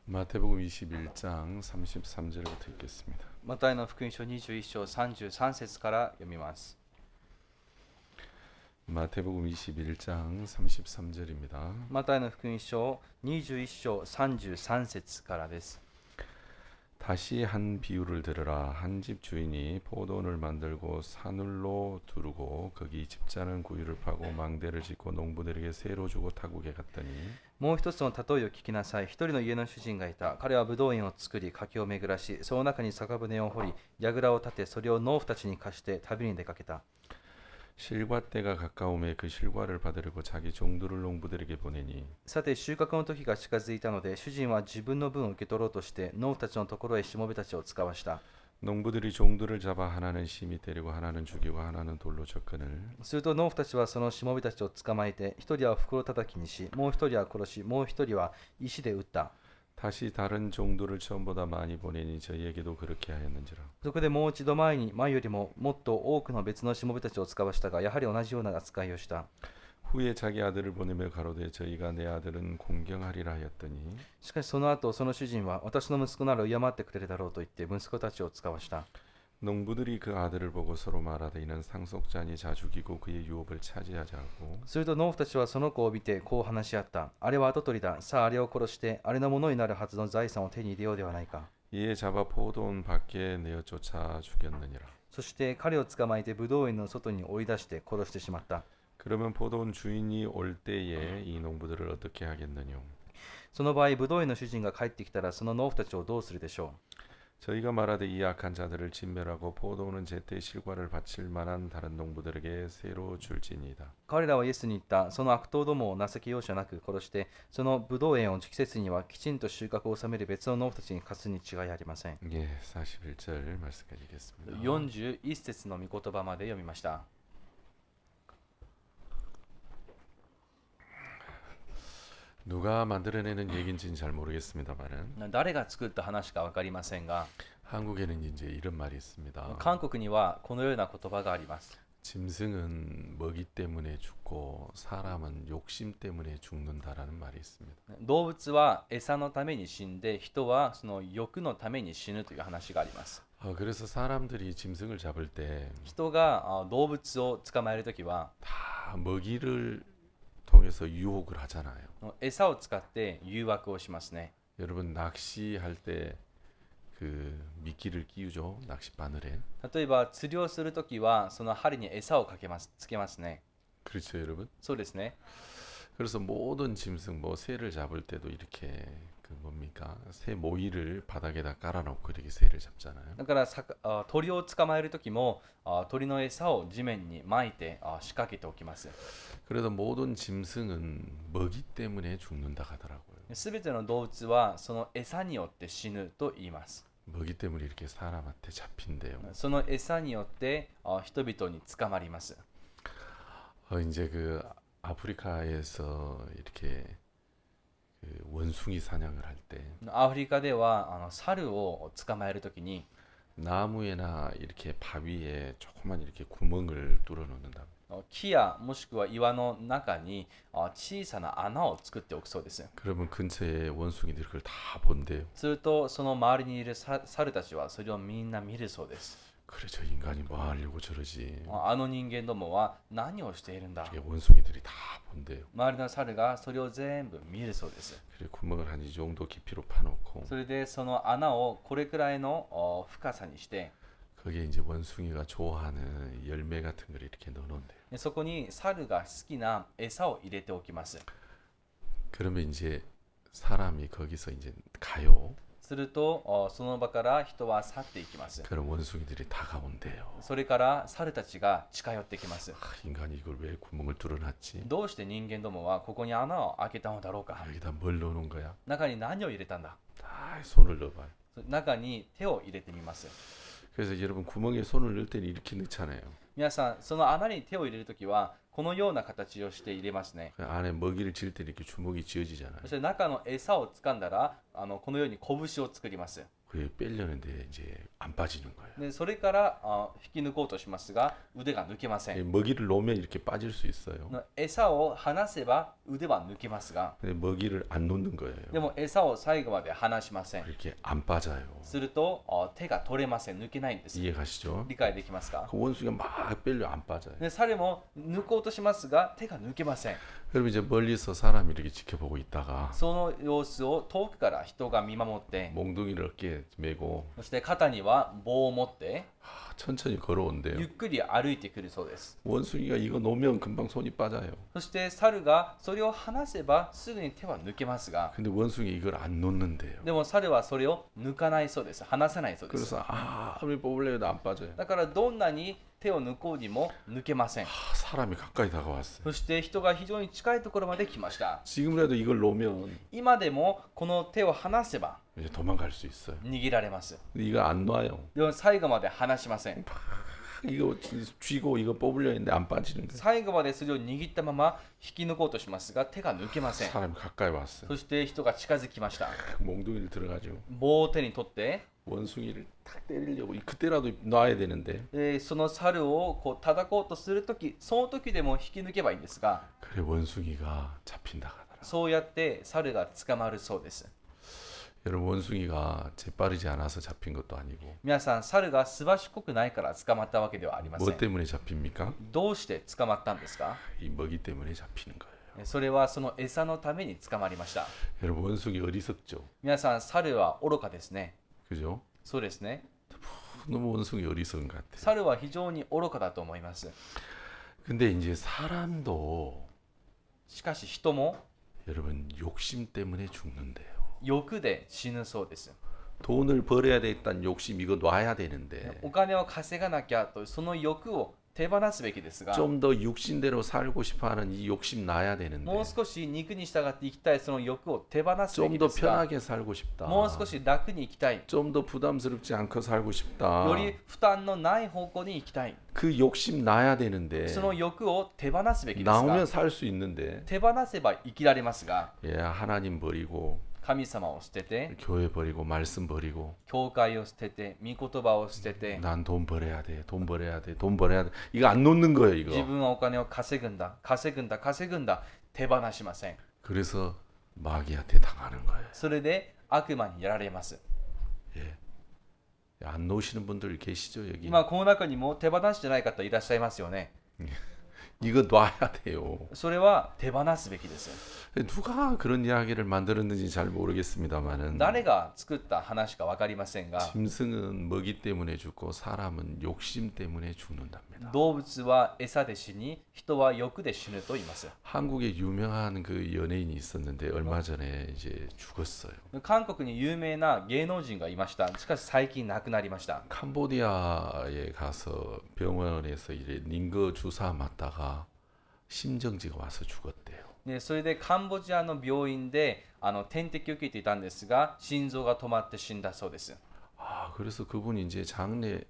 마태복음 21장 33절부터 읽겠습니다. マタイの福音書21章33節から読みます。 마태복음 21장 33절입니다. マタイの福音書21章33節からです。 다시 한 비유를 들으라. 한 집 주인이 포도원을 만들고 산울로 두르고 거기 집자는 구유를 파고 망대를 짓고 농부들에게 새로 주고 타국에 갔더니 もう一つの例えを聞きなさい。一人の家の主人がいた。彼はブドウ園を作り、柿を巡らし、その中に酒舟を掘り、櫓を立て、それを農夫たちに貸して旅に出かけた。 실과 때가 가까움에 그 실과를 받으려고 자기 종들을 농부들에게 보내니 さて収穫の時が近づいたので、主人は自分の分を受け取ろうとして農夫たちのところへしもべたちを使わした。 농부들이 종들을 잡아 하나는 심히 때리고 하나는 죽이고 하나는 돌로 접근을 すると農夫たちはそのしもべたちを捕まえて、一人は袋叩きにし、もう一人は殺し、もう一人は石で撃った。 다시 다른 종들을 처음보다 많이 보내니 저희에게도 그렇게 하였는지라. そこでもう一度前よりももっと多くの別のしもべたちを使わしたが、やはり同じような扱いをした。 후에 자기 아들을 보내며 가로되 저희가 내 아들은 공경하리라 하였더니 しかしその後、その主人は私の息子なら敬ってくれるだろうと言って息子たちを使わした。 농부들이 그 아들을 보고 서로 말하되 이는 상속자니 자죽이고 그의 유업을 차지하자 하고 すると農夫たちはその子を見てこう話し合った。あれは跡取りだ。さああれを殺して、あれのものになるはずの財産を手に入れようではないか。 이에 잡아 포도원 밖에 내어 쫓아 죽였느니라. そして彼を捕まえてブドウ園の外に追い出して殺してしまった。 그러면 포도원 주인이 올 때에 이 농부들을 어떻게 하겠느냐. その場合、ブドウ園の主人が帰ってきたら、その農夫たちをどうするでしょう。 저희가 말하되 이 악한 자들을 진멸하고 포도원은 제때 실과를 바칠 만한 다른 농부들에게 새로 줄지니이다. 彼らはイエスに言った。その悪党どもを情け容赦なく殺して、そのブドウ園を季節にはきちんと収穫を収める別の農夫たちに貸すに違いありません。 예, 41절 말씀까지 읽겠습니다. 41節の御言葉まで読みました。 누가 만들어내는 얘기인지는 잘 모르겠습니다만은 誰が作った話か分かりませんが、 한국에는 이제 이런 말이 있습니다. 韓国にはこのような言葉があります。 짐승은 먹이 때문에 죽고 사람은 욕심 때문에 죽는다라는 말이 있습니다. 動物は餌のために死んで、人はその欲のために死ぬという話があります。 그래서 사람들이 짐승을 잡을 때 人が動物を捕まえるときは 다 먹이를 통해서 유혹을 하잖아요. 餌を使って誘惑をしますね。 여러분 낚시할 때 그 미끼를 끼우죠. 낚시 바늘에. 例えば釣りをするときはその針に餌をつけますね。 그렇죠, 여러분. そうですね。 그래서 모든 짐승 뭐 새를 잡을 때도 이렇게 그 뭡니까? 새 모이를 바닥에다 깔아놓고 이렇게 새를 잡잖아요. だから鳥を捕まえるときも鳥の餌を地面に巻いて仕掛けておきます。 그래서 모든 짐승은 먹이 때문에 죽는다 하더라고요. すべての動物はその餌によって死ぬと言います。 먹이 때문에 이렇게 사람한테 잡힌대요. その餌によって人々に捕まります。 이제 그 아프리카에서 이렇게 그 원숭이 사냥을 할 때 アフリカでは猿を捕まえるときに 나무에나 이렇게 바위에 조그만 이렇게 구멍을 뚫어 놓는다. 木やもしくは岩の中に小さな穴を作っておくそうです。 그러면 근처에 원숭이들이 그걸 다 본대요. するとその周りにいる猿たちはそれをみんな見るそうです。 그래 저 인간이 뭐 하려고 저러지. 人間どもは何をしているんだ。 이렇게 원숭이들이 다 본대요. 周りの猿がそれを全部見るそうです。 그래 구멍을 한 이 정도 깊이로 파놓고 それでその穴をこれくらいの深さにして、 거기에 이제 원숭이가 좋아하는 열매 같은 걸 이렇게 넣어놓는데요. そこに猿が好きな餌を入れておきます。 그러면 이제 사람이 거기서 이제 가요. するとその場から人は去っていきます。 그럼 원숭이들이 다가온대요. それから猿たちが近寄ってきます。 인간이 이걸 왜 구멍을 뚫어놨지? どうして人間どもはここに穴を開けたのだろうか。 여기다 뭘 넣어놓은 거야? 中に何を入れたんだ。 다 손을 넣어봐요. 中に手を入れてみます。 그래서 여러분 구멍에 손을 넣을 때는 이렇게 넣잖아요. 皆さん、その穴に手を入れるときはこのような形をして入れますね。 그 안에 먹이를 질 때 이렇게 주먹이 쥐어지잖아요. そして中の餌を掴んだらこのように拳を作ります。 그 그 빼려는데 이제 안 빠지는 거예요. でそれから引き抜こうとしますが腕が抜けません。 먹이를 놓으면 이렇게 빠질 수 있어요. 餌を離せば腕は抜けますが 근데 먹이를 안 놓는 거예요. でも餌を最後まで離しません。 이렇게 안 빠져요. すると手が取れません。抜けないんです。 이해가시죠? 理解できますか？ 그 원숭이가 막 빼려 안 빠져요. で猿も抜こうとしますが手が抜けません。 그럼 이제 멀리서 사람이 이렇게 지켜보고 있다가 その様子を遠くから人が見守って 몽둥이를 어깨에 메고 そして肩には棒を持って 천천히 걸어온대요. ゆっくり歩いてくるそうです。 원숭이가 이거 놓으면 금방 손이 빠져요. そして猿がそれを離せばすぐに手は抜けますが 근데 원숭이 이걸 안 놓는데요. でも猿はそれを抜かないそうです。離せないそうです。 그래서 아무리 뽑으려 해도 안 빠져요. だからどんなに手を抜こうにも抜けません。 사람이 가까이 다가왔어요. そして人が非常に近いところまで来ました。 지금이라도 이걸 놓으면 今でもこの手を離せば 이제 도망갈 수 있어요. 逃げられます。 근데 이거 안 놔요. でも最後まで離しません。 이거 쥐고 이거 뽑으려 했는데 안 빠지는 거예요. 最後までそれを握ったまま引き抜こうとしますが手が抜けません。 사람이 가까이 왔어요. そして人が近づきました。 몽둥이를 들어가지고 棒を手に取って 원숭이를 탁 때리려고 그때라도 놔야 되는데 その猿をこう叩こうとするとき、その時でも引き抜けばいいんですが、 그래 원숭이가 잡힌다 하더라. そうやって猿が捕まるそうです。 여러분 원숭이가 재빠르지 않아서 잡힌 것도 아니고 皆さん、猿がすばしっこくないから捕まったわけではありませ 뭐 ん。 때문에 잡힙니까? どうして捕まったんですか？ 이 먹이 때문에 잡히는 거예요. それはその餌のために捕まりました。 여러분 원숭이 어리석죠? 皆さん、猿は愚かですね。 그죠? そうですね。 너무 원숭이 어리석은 것 같아요. 猿は非常に愚かだと思います。 근데 이제 사람도 しかし人も 여러분 욕심 때문에 죽는데요. 欲で死ぬそうです。 돈을 벌어야 되겠다는 욕심 이거 놔야 되는데 お金を稼がなきゃというその欲を手放すべきですが、 좀 더 육신대로 살고 싶어하는 이 욕심 놔야 되는데 もう少し肉に従って生きたいその欲を手放すべ 좀 き 더 ですが、 편하게 살고 싶다. もう少し楽に生きたい、 좀 더 부담스럽지 않고 살고 싶다. より負担のない方向に行きたい、 그 욕심 놔야 되는데 その欲を手放すべきですが、 나오면 살 수 있는데 手放せば生きられますが、 예, 하나님 버리고 神様を捨てて、 교회 버리고 말씀 버리고 教会を捨てて、御言葉を捨てて、 난 돈 벌어야 돼. 돈 벌어야 돼. 돈 벌어야 돼. 이거 안 놓는 거예요, 自 이거. 分はお金を稼ぐんだ、稼ぐんだ、稼ぐんだ、手放しません。 그래서 마귀한테 당하는 거예요. それで悪魔にやられます。 예. 안 놓으시는 분들 계시죠, 여기? 今この中にも手放してない方いらっしゃいますよね。 이거 놔야 돼요. それは手放すべきです。 누가 그런 이야기를 만들었는지 잘 모르겠습니다만은 誰が作った話か分かりませんが、 짐승은 먹이 때문에 죽고 사람은 욕심 때문에 죽는답니다. 動物は餌で死に、人は欲で死ぬと言います。 한국에 유명한 그 연예인이 있었는데 얼마 전에 이제 죽었어요. 韓国に有名な芸能人がいました。しかし最近亡くなりました。 캄보디아에 가서 병원에서 이제 링거 주사 맞다가 심정지가 와서 죽었대요. でそれでカンボジアの病院で点滴を受けていたんですが、心臓が止まって死んだそうです。 아, 그래서 그분이 이제 장례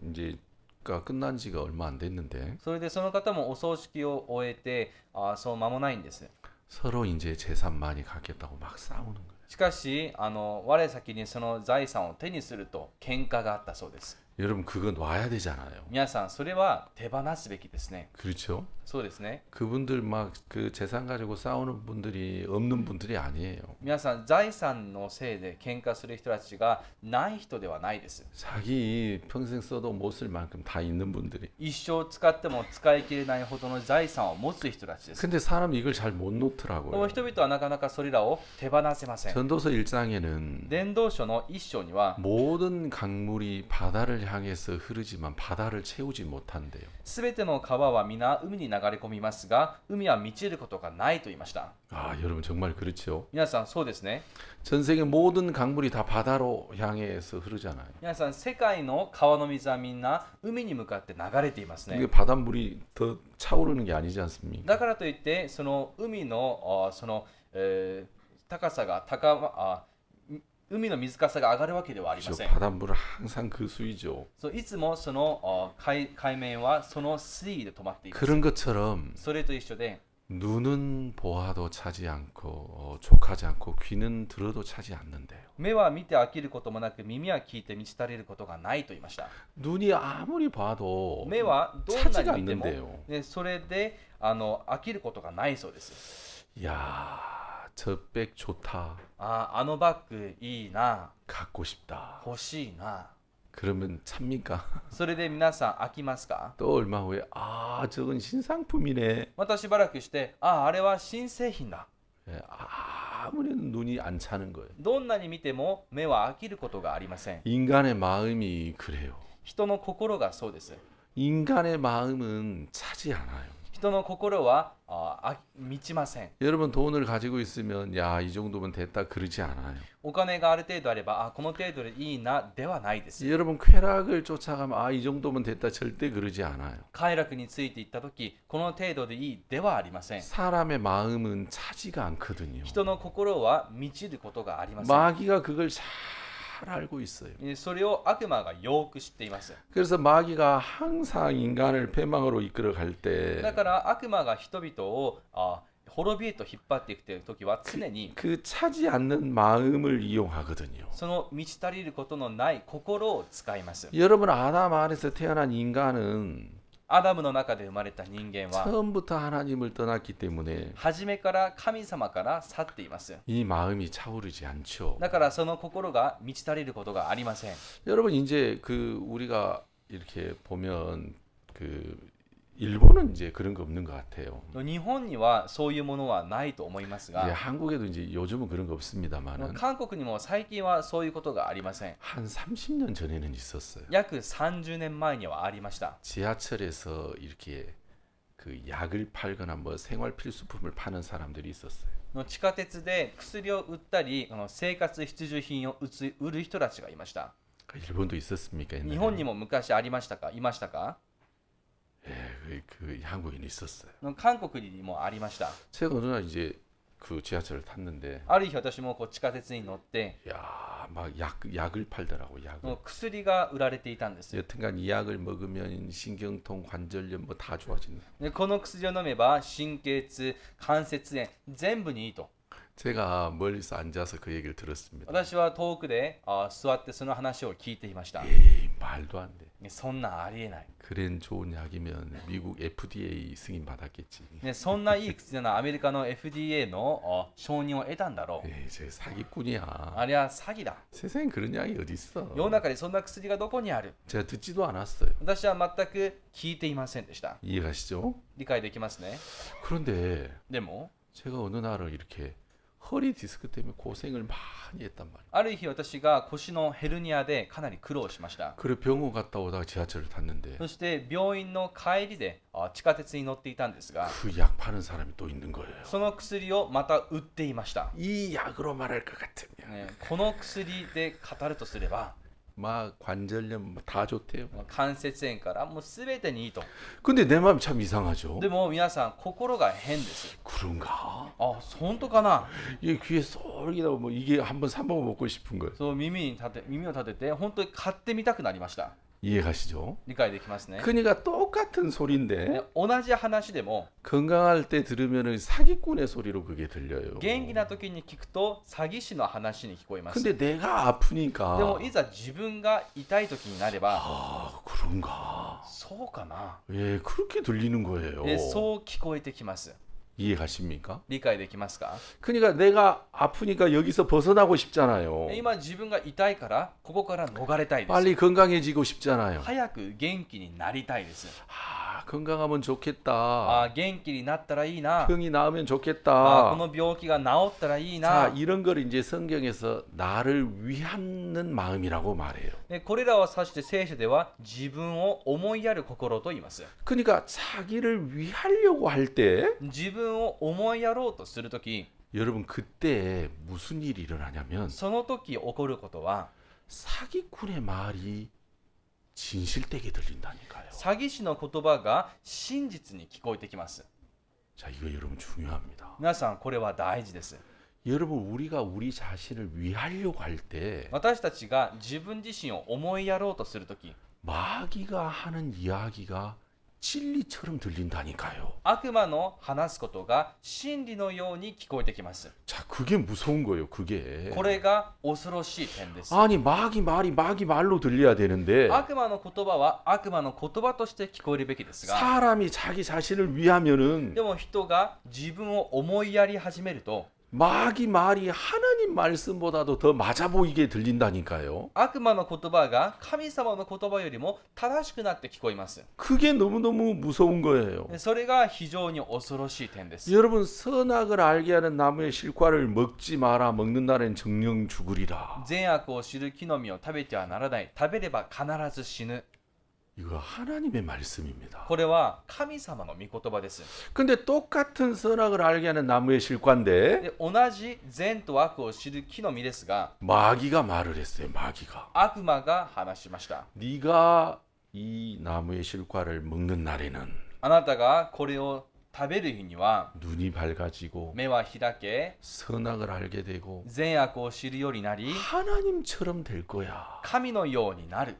이제가 끝난 지가 얼마 안 됐는데 それでその方もお葬式を終えてそう間もないんです。 서로 이제 재산 많이 갖겠다고 막 싸우는 거예요. しかし我先にその財産を手にすると喧嘩があったそうです。 여러분 그거 놔야 되잖아요. 皆さんそれは手放すべきですね。 그렇죠? そうですね。 그분들 막 그 재산 가지고 싸우는 분들이 없는 분들이 아니에요. 皆さん財産のせいで喧嘩する人たちがない人ではないです。 자기 평생 써도 못 쓸 만큼 다 있는 분들이. 一生使っても使い切れないほどの財産を持つ人たちです。 근데 사람이 이걸 잘 못 でも 놓더라고요. 人々はなかなかそれらを手放せません。 전도서 1장에는 伝道書の一章には 모든 강물이 바다를 향해서 흐르지만 바다를 채우지 못한대요. すべての川は皆海に流れ込みますが、海は満ちることがないと言いました。 아, 여러분 정말 그렇죠. 皆さんそうですね。 전 세계 모든 강물이 다 바다로 향해서 흐르잖아요. 皆さん世界の川の水はみんな海に向かって流れていますね。 이게 바닷물이 더 차오르는 게 아니지 않습니까? だからといってその海の高さが海の水かさが上がるわけではありま 그렇죠. せん。 바닷물은 항상 그 수위죠. そういつもその海面はその水位で止まっています。 그런 것처럼 それと一緒で、 눈은 보아도 차지 않고 족하지 않고 귀는 들어도 차지 않는데요. 目は見て飽きることもなく耳は聞いて満ち足りることがないと言いました。 눈이 아무리 봐도 目はどんな 차지가 に見ても、 않는데요. ね、それで飽きることがないそうです。 야, 저 백 좋다. あのバッグいいな、 갖고 싶다. 欲しいな。 그러면 찹니까? それで皆さん飽きますか？ 또 얼마 후에 저건 신상품이네. またしばらくして、あれは新製品だ。 예, 아무리 눈이 안 차는 거예요. どんなに見ても目は飽きることがありません。 인간의 마음이 그래요. 人の心がそうです。 인간의 마음은 차지 않아요. 人の心は満ちません。 여러분 돈을 가지고 있으면 야, 이 정도면 됐다 그러지 않아요. お金がある程度あれば、この程度でいいなではないです。 여러분 쾌락을 쫓아가면 이 정도면 됐다 절대 그러지 않아요. 快楽についていったとき、この程度でいいではありません。 사람의 마음은 차지가 않거든요. 人の心は満ちることがありません。 마귀가 그걸 잘 알고 있어요. それを悪魔がよく知っています。 그래서 마귀가 항상 인간을 패망으로 이끌어 갈 때 だから悪魔が人々を滅びへと引っ張っていくときは常に 그 차지 않는 마음을 이용하거든요. その満ち足りることのない心を使います。 여러분 아담 안에서 태어난 인간은 アダムの中で生まれた人間は 처음부터 하나님을 떠났기 때문에 初めから神様から去っています。 이 마음이 차오르지 않죠. だからその心が満ち足りることがありません。 여러분 이제 우리가 이렇게 보면 일본은 이제 그런 거 없는 것 같아요. 日本にはそういうものはないと思いますが、 이제 한국에도 이제 요즘은 그런 거 없습니다만은 韓国にも最近はそういうことがありません。 한 30년 전에는 있었어요. 約30年前にはありました。 지하철에서 이렇게 약을 팔거나 뭐 생활 필수품을 파는 사람들이 있었어요. 地下鉄で薬を売ったり、生活必需品を売る人たちがいました。 일본도 있었습니까? 日本にも昔ありましたか？いましたか？ 예, 한국에는 있었어요. 韓国にもありました。 제가 어느 날 이제 지하철을 탔는데 ある日私も地下鉄に乗って、 야, 막 약을 팔더라고. 약을. 薬が売られていたんです。 여튼간 이 약을 먹으면 신경통, 관절염 뭐 다 좋아진다. でこの薬を飲めば神経痛、関節炎、全部にいいと。 제가 멀리서 앉아서 그 얘기를 들었습니다. 私は遠くで座ってその話を聞いていました。 에이, 말도 안 돼. そんなんありえない。 그랜 좋은 약이면 미국 FDA 승인 받았겠지. そんないい薬ならアメリカの FDA の承認を得たんだろう。 에이, 저 사기꾼이야. あれは詐欺だ。 세상에 그런 약이 어디 있어? 世の中にそんな薬がどこにある？ 제가 듣지도 않았어요. 私は全く聞いていませんでした。 이해가시죠? 理解できますね。 그런데 でも 제가 어느 날은 이렇게 허리 디스크 때문에 고생을 많이 했단 말이에요. ある日私が腰のヘルニアでかなり苦労しました。 그래 병원 갔다 오다가 지하철을 탔는데 そして病院の帰りで地下鉄に乗っていたんですが、 그 약 파는 사람이 또 있는 거예요. その薬をまた売っていました。 이 약으로 말할 것 같으면 この薬で語るとすれば、 막 관절염 다 좋대요. 関節炎からもう全てにいいと。 근데 내 마음이 참 이상하죠. でも皆さん心が変です。 그런가? 本当かな。 이게 귀에 쏠기다 뭐 이게 한번 삼봉 먹고 싶은 거예요. そう耳を立てて本当に買ってみたくなりました。 이해가시죠? 理解できますね。 그러니까 똑같은 소리인데 同じ話でも 건강할 때 들으면은 사기꾼의 소리로 그게 들려요. 元気な時に聞くと詐欺師の話に聞こえます。 근데 내가 아프니까 でもいざ自分が痛い時になれば、 그런가? そうかな。 예, 그렇게 들리는 거예요. そう聞こえてきます。 이해가십니까? 理解できますか？ 그러니까 내가 아프니까 여기서 벗어나고 싶잖아요. 今自分が痛いからここから逃れたいです。 빨리 건강해지고 싶잖아요. 早く元気になりたいです。 건강하면 좋겠다. 元気になったらいいな。 병이 나으면 こ 좋겠다. の病気が治ったらいい 자, な。 이런 걸 이제 성경에서 나를 위하는 마음이라고 말해요. これらを指して聖書では自分を思いやる心と言います。 그러니까 자기를 위하려고 할 때 自分を思いやろうとするとき、 여러분 그때 무슨 일이 일어나냐면 その時起こることは 사기꾼의 말이 진실되게 들린다니까요. 詐欺師の言葉が真実に聞こえてきます。 자, 이거 여러분 중요합니다. 皆さんこれは大事です。 여러분 우리가 우리 자신을 위하려고 할 때 私たちが自分自身を思いやろうとするとき、 마귀가 하는 이야기가 진리처럼 들린다니까요. 悪魔の話すことが真理のように聞こえてきます。 자, 그게 무서운 거예요. 그게. これが恐ろしい点です。 아니 마귀 말이 마귀 말로 들려야 되는데 悪魔の言葉は悪魔の言葉として聞こえるべきですが、 사람이 자기 자신을 위하면은 でも人が自分を思いやり始めると、 마귀 말이 하나님 말씀보다도 더 맞아 보이게 들린다니까요. 悪魔の言葉が神様の言葉よりも正しくなって聞こえます。 그게 너무너무 무서운 거예요. それが非常に恐ろしい点です。 여러분 선악을 알게 하는 나무의 실과를 먹지 마라. 먹는 날엔 정령 죽으리라. 善悪を知る木の実を食べてはならない。食べれば必ず死ぬ。 이거 하나님의 말씀입니다. これは神様の御言葉です。 근데 똑같은 선악을 알게 하는 나무의 실과인데 で、同じ善と悪を知る木の実ですが、 마귀가 말을 했어요. 마귀가. 悪魔が話しました。 네가 이 나무의 실과를 먹는 날에는 あなたがこれを食べる日には 눈이 밝아지고 目は開け、 선악을 알게 되고 善悪を知るようになり、 하나님처럼 될 거야. 神のようになる。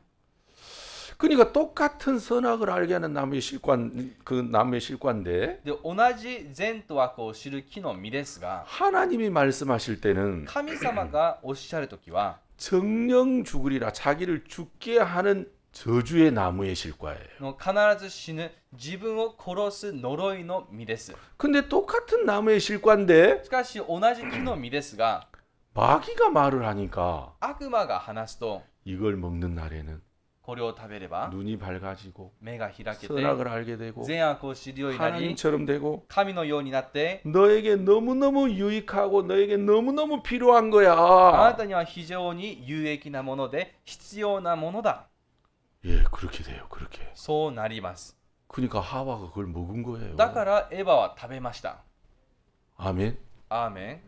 그러니까 똑같은 선악을 알게 하는 나무의 실관 그 나무의 실과인데 で、同じ善と悪を知る木の実ですが、 하나님이 말씀하실 때는 神様がおっしゃるときは、 정령 죽으리라 자기를 죽게 하는 저주의 나무의 실과예요. 必ず死ぬ、自分を殺す呪いの実です。 근데 똑같은 나무의 실과인데 しかし同じ木の実ですが、 마귀가 말을 하니까 悪魔が話すと、 이걸 먹는 날에는 これを食べれば 눈이 밝아지고 目が開けて 선악을 알게 되고 善悪を知るようになり、 하나님처럼 되고 神のようになって、 너에게 너무너무 유익하고 너에게 너무너무 필요한 あな 거야. たには非常に有益なもので必要なものだ。 예, 그렇게 돼요. 그렇게. そうなります。 그러니까 하와가 그걸 먹은 거예요. だからエヴァは食べました。 아멘. アーメン。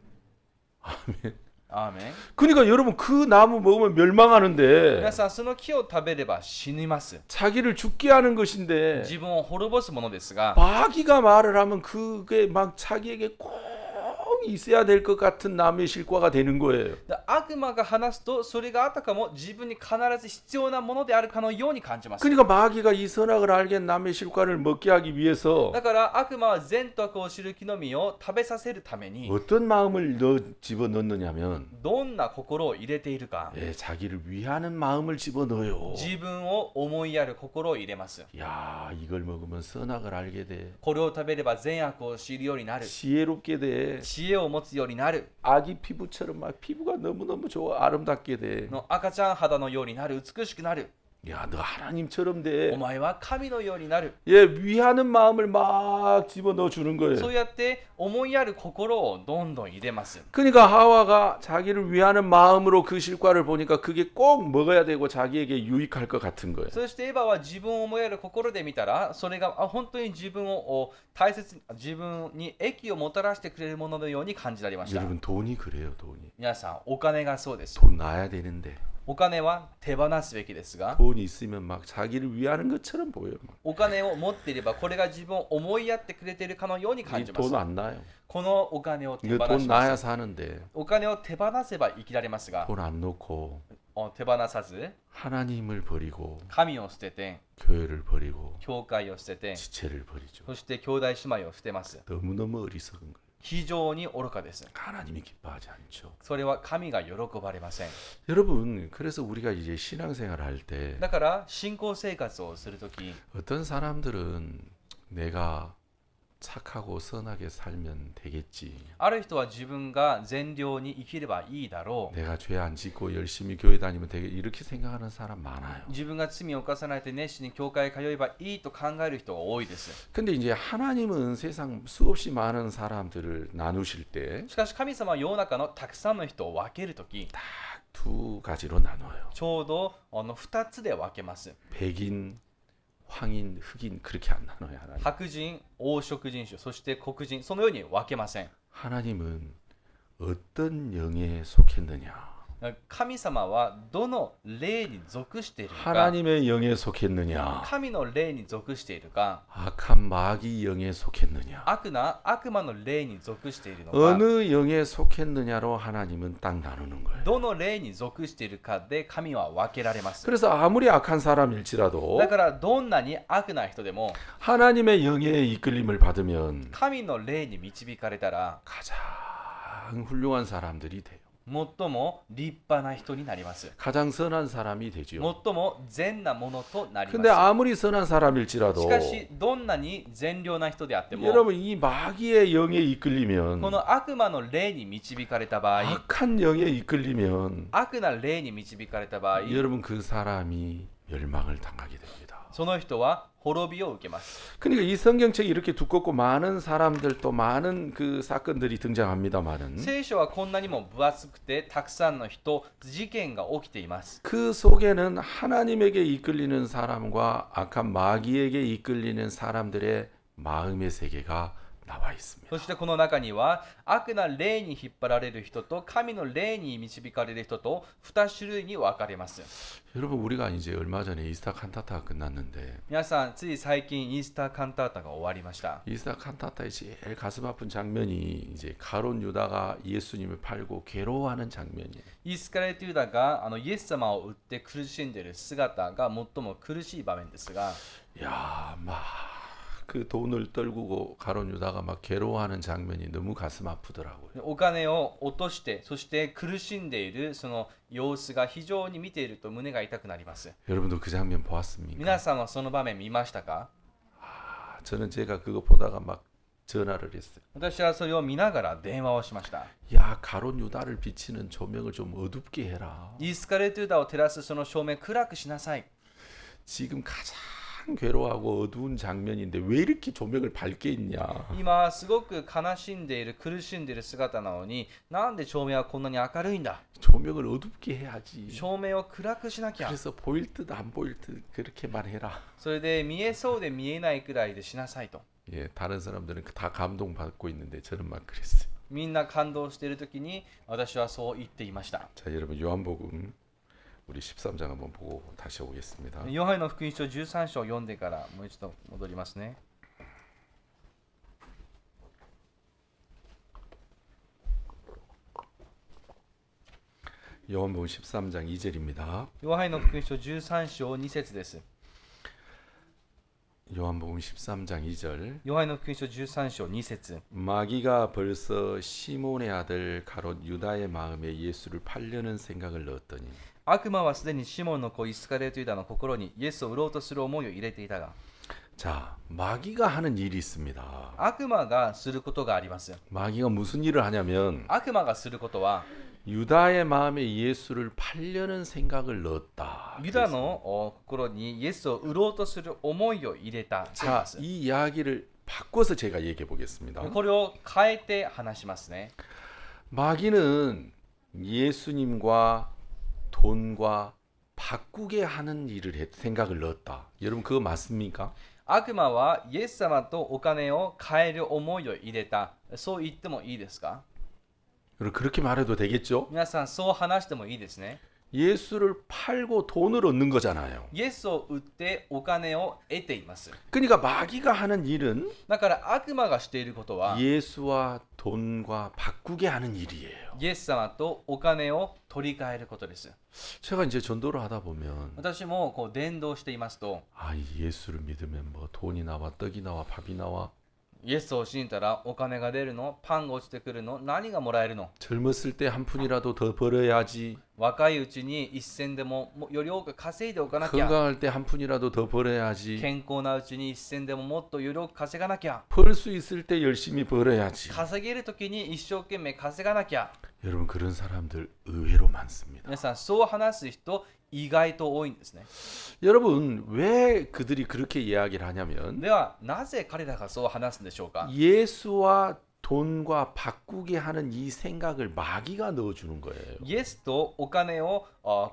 아멘. アーメン。 그러니까 여러분 그 나무 먹으면 멸망하는데 皆さん、その木を食べれば死にます。 자기를 죽게 하는 것인데 自分を滅ぼすものですが、 마귀가 말을 하면 그게 막 자기에게 꼭 있어야 될 것 같은 나무의 실과가 되는 거예요. で悪魔が話すと、それがあたかも自分に必ず必要なものであるかのように感じます。 그러니까 마귀가 이 선악을 알게 한 나무의 실과를 먹게 하기 위해서 だから悪魔は善と悪を知る木の実を食べさせるために 어떤 마음을 집어넣느냐면 どんな心を入れているか、 예, 자기를 위하는 마음을 집어넣어요. 自分を思いやる心を入れます。 야, 이걸 먹으면 선악을 알게 돼. これを食べれば善悪を知るようになる。 지혜롭게 돼. 知恵を持つようになる。 아기 피부처럼 막 피부가 너무너무 좋아 아름답게 돼. の赤ちゃん肌のようになる。美しくなる。 야, 너 하나님처럼 돼. お前は神のようになる。 예, 위하는 마음을 막 집어넣어 주는 거예요. そうやって思いやる心をどんどん入れます。 그러니까 하와가 자기를 위하는 마음으로 그 실과를 보니까 그게 꼭 먹어야 되고 자기에게 유익할 것 같은 거예요. そしてエヴァは自分を思いやる心で見たら、それが本当に自分を大切に、自分に益をもたらしてくれるもののように感じられました。 여러분 돈이 그래요, 돈이. 皆さん、お金がそうです。 돈 나야 되는데 お金は手放すべきですが、 돈이 있으면 막 자기를 위하는 것처럼 보여요. お金を持っていればこれが自分を思いやってくれているかのように感じます。 돈 안 나요. このお金を手 이거 放 돈 しま 나야 す。 사는데 お金を手放せば生きられますが、 돈 안 놓고 手放さず 하나님을 버리고 神を捨てて、 교회를 버리고 教会を捨てて、 지체를 버리죠. そして兄弟姉妹を捨てます。 너무너무 어리석은 거예요. 非常に愚かです。 하나님이 기뻐하지 않죠. それは神が喜ばれません。 여러분, 그래서 우리가 이제 신앙생활을 할 때 だから信仰生活をするとき、 어떤 사람들은 내가 착하고 선하게 살면 되겠지. ある人は自分が善良に生きればいいだろう。 내가 죄 안 짓고 열심히 교회 다니면 되겠 이렇게 생각하는 사람 많아요. 自分が罪を犯さないで熱心に教会へ通えばいいと考える人が多いです。 근데 이제 하나님은 세상 수없이 많은 사람들을 나누실 때 しかし神様は世の中のたくさんの人を分けるとき、 두 가지로 나눠요. ちょうど2つで分けます。 백인, 황인, 흑인 그렇게 안 나눠요. 하나님. 白人、黄色人種、そして黒人、そのように分けません。 하나님은 어떤 영에 속했느냐. 神様はどの霊に属しているのか、 하나님의 영에 속했느냐 神の霊に属しているか、 악한 마귀 영에 속했느냐 悪魔の霊に属しているのか、 어느 영에 속했느냐로 하나님은 딱 나누는 거예요. どの霊に属しているかで神は分けられます。 그래서 아무리 악한 사람일지라도 だからどんなに悪な人でも 하나님의 영에 이끌림을 받으면 神の霊に導かれたら 가장 훌륭한 사람들이 돼요. 最も立派な人になります。 가장 선한 사람이 되지요. 最も善なものとなり 근데 ま 아무리 선한 す。 사람일지라도 しかしどんなに善良な人であっても 여러분 이 마귀의 영에 こ 이끌리면 の悪魔の霊に導かれた場合、 악한 영에 이끌리면 悪な霊に導かれた場合、 여러분 그 사람이 멸망을 당하게 됩니다. その人は滅びを受けます。 그러니까 이 성경책이 이렇게 두껍고 많은 사람들 또 많은 그 사건들이 등장합니다만은 聖書はこんなにも分厚くてたくさんの人、事件が起きています。 그 속에는 하나님에게 이끌리는 사람과 악한 마귀에게 이끌리는 사람들의 마음의 세계가 나와 있습니다. そしてこの中には悪な霊に引っ張られる人と神の霊に導かれる人と2種類に分かれます。 여러분 우리가 이제 얼마 전에 이스타 칸타타가 끝났는데 皆さん、つい最近イースターカンタータが終わりました。 이스타 칸타타의 제일 가슴 아픈 장면이 이제 가론 유다가 예수님을 팔고 괴로워하는 장면이에요. イスカレトユダがイエス様を売って苦しんでいる姿が最も苦しい場面ですが、 야, 막 그 돈을 떨구고 가론 유다가 막 괴로워하는 장면이 너무 가슴 아프더라고요. お金を落として、そして苦しんでいるその様子が非常に見ていると胸が痛くなります。 여러분도 그 장면 보았습니까? 皆さんはその場面見ましたか？ 저는 제가 그거 보다가 막 전화를 했어요. 私はそれを見ながら電話をしました。 야, 가론 유다를 비치는 조명을 좀 어둡게 해라. イースカレトユダを照らすその照明暗くしなさい。 지금 가장 괴로워하고 어두운 장면인데 왜 이렇게 조명을 밝게 했냐? 今すごく悲しんでいる苦しんでいる姿なのに、なんで照明はこんなに明るいんだ。 조명을 어둡게 해야지. 照明を暗くしなきゃ。 그래서 보일 듯 안 보일 듯 그렇게만 해라. それで見えそうで見えないくらいでしなさいと。 예, 다른 사람들은 다 감동받고 있는데 저는 막 그랬어요. みんな感動しているときに私はそう言っていました。 자, 여러분 요한복음 우리 13장 한번 보고 다시 오겠습니다. ヨハネの福音書13章を読んでからもう一度戻りますね。 요한복음 13장 2절입니다. ヨハネの福音書13章2節です。 요한복음 13장 2절. ヨハネの福音書13章2節 마귀가 벌써 시몬의 아들 가롯 유다의 마음에 예수를 팔려는 생각을 넣었더니 悪魔はすでにシモンの子イスカレトユダの心にイエスを売ろうとする思いを入れていたが、 자, 마귀가 하는 일이 있습니다. 悪魔がすることがあります。 마귀가 무슨 일을 하냐면 悪魔がすることは 유다의 마음에 예수를 팔려는 생각을 넣었다. ユダの心にイエスを売ろうとする思いを入れた。 자, 이 이야기를 바꿔서 제가 얘기해 보겠습니다. これを変えて話しますね。 마귀는 예수님과 돈과 바꾸게 하는 일을 생각을 넣었다. 여러분 그거 맞습니까? 悪魔はイエス様とお金を変える思いを入れた。そう言ってもいいですか？ 여러분 그렇게 말해도 되겠죠? 皆さんそう話してもいいですね。 예수를 팔고 돈을 얻는 거잖아요. イエスを売ってお金を得ています。 그러니까 마귀가 하는 일은 だから悪魔がしていることは 예수와 돈과 바꾸게 하는 일이에요. イエス様とお金を取り替えることです。 제가 이제 전도를 하다 보면 私もこう伝道していますと、 아, 이 예수를 믿으면 뭐 돈이 나와 떡이 나와 밥이 나와 イエスを信じたらお金が出るの、パンが落ちてくるの、何がもらえるの。 젊었을 때 한 푼이라도 더 벌어야지 若いうちに一銭でもより多く稼いでおかなきゃ。 건강할 때 한 푼이라도 더 벌어야지 健康なうちに一銭でももっとより多く稼がなきゃ。 벌 수 있을 때 열심히 벌어야지 稼げるときに一生懸命稼がなきゃ。 여러분 그런 사람들 의외로 많습니다. 皆さんそう話す人意外と多いんですね。 여러분 왜 그들이 그렇게 이야기를 하냐면 ではなぜ彼らがそう話すんでしょうか？ 예수와 돈과 바꾸게 하는 이 생각을 마귀가 넣어주는 거예요. イエスとお金を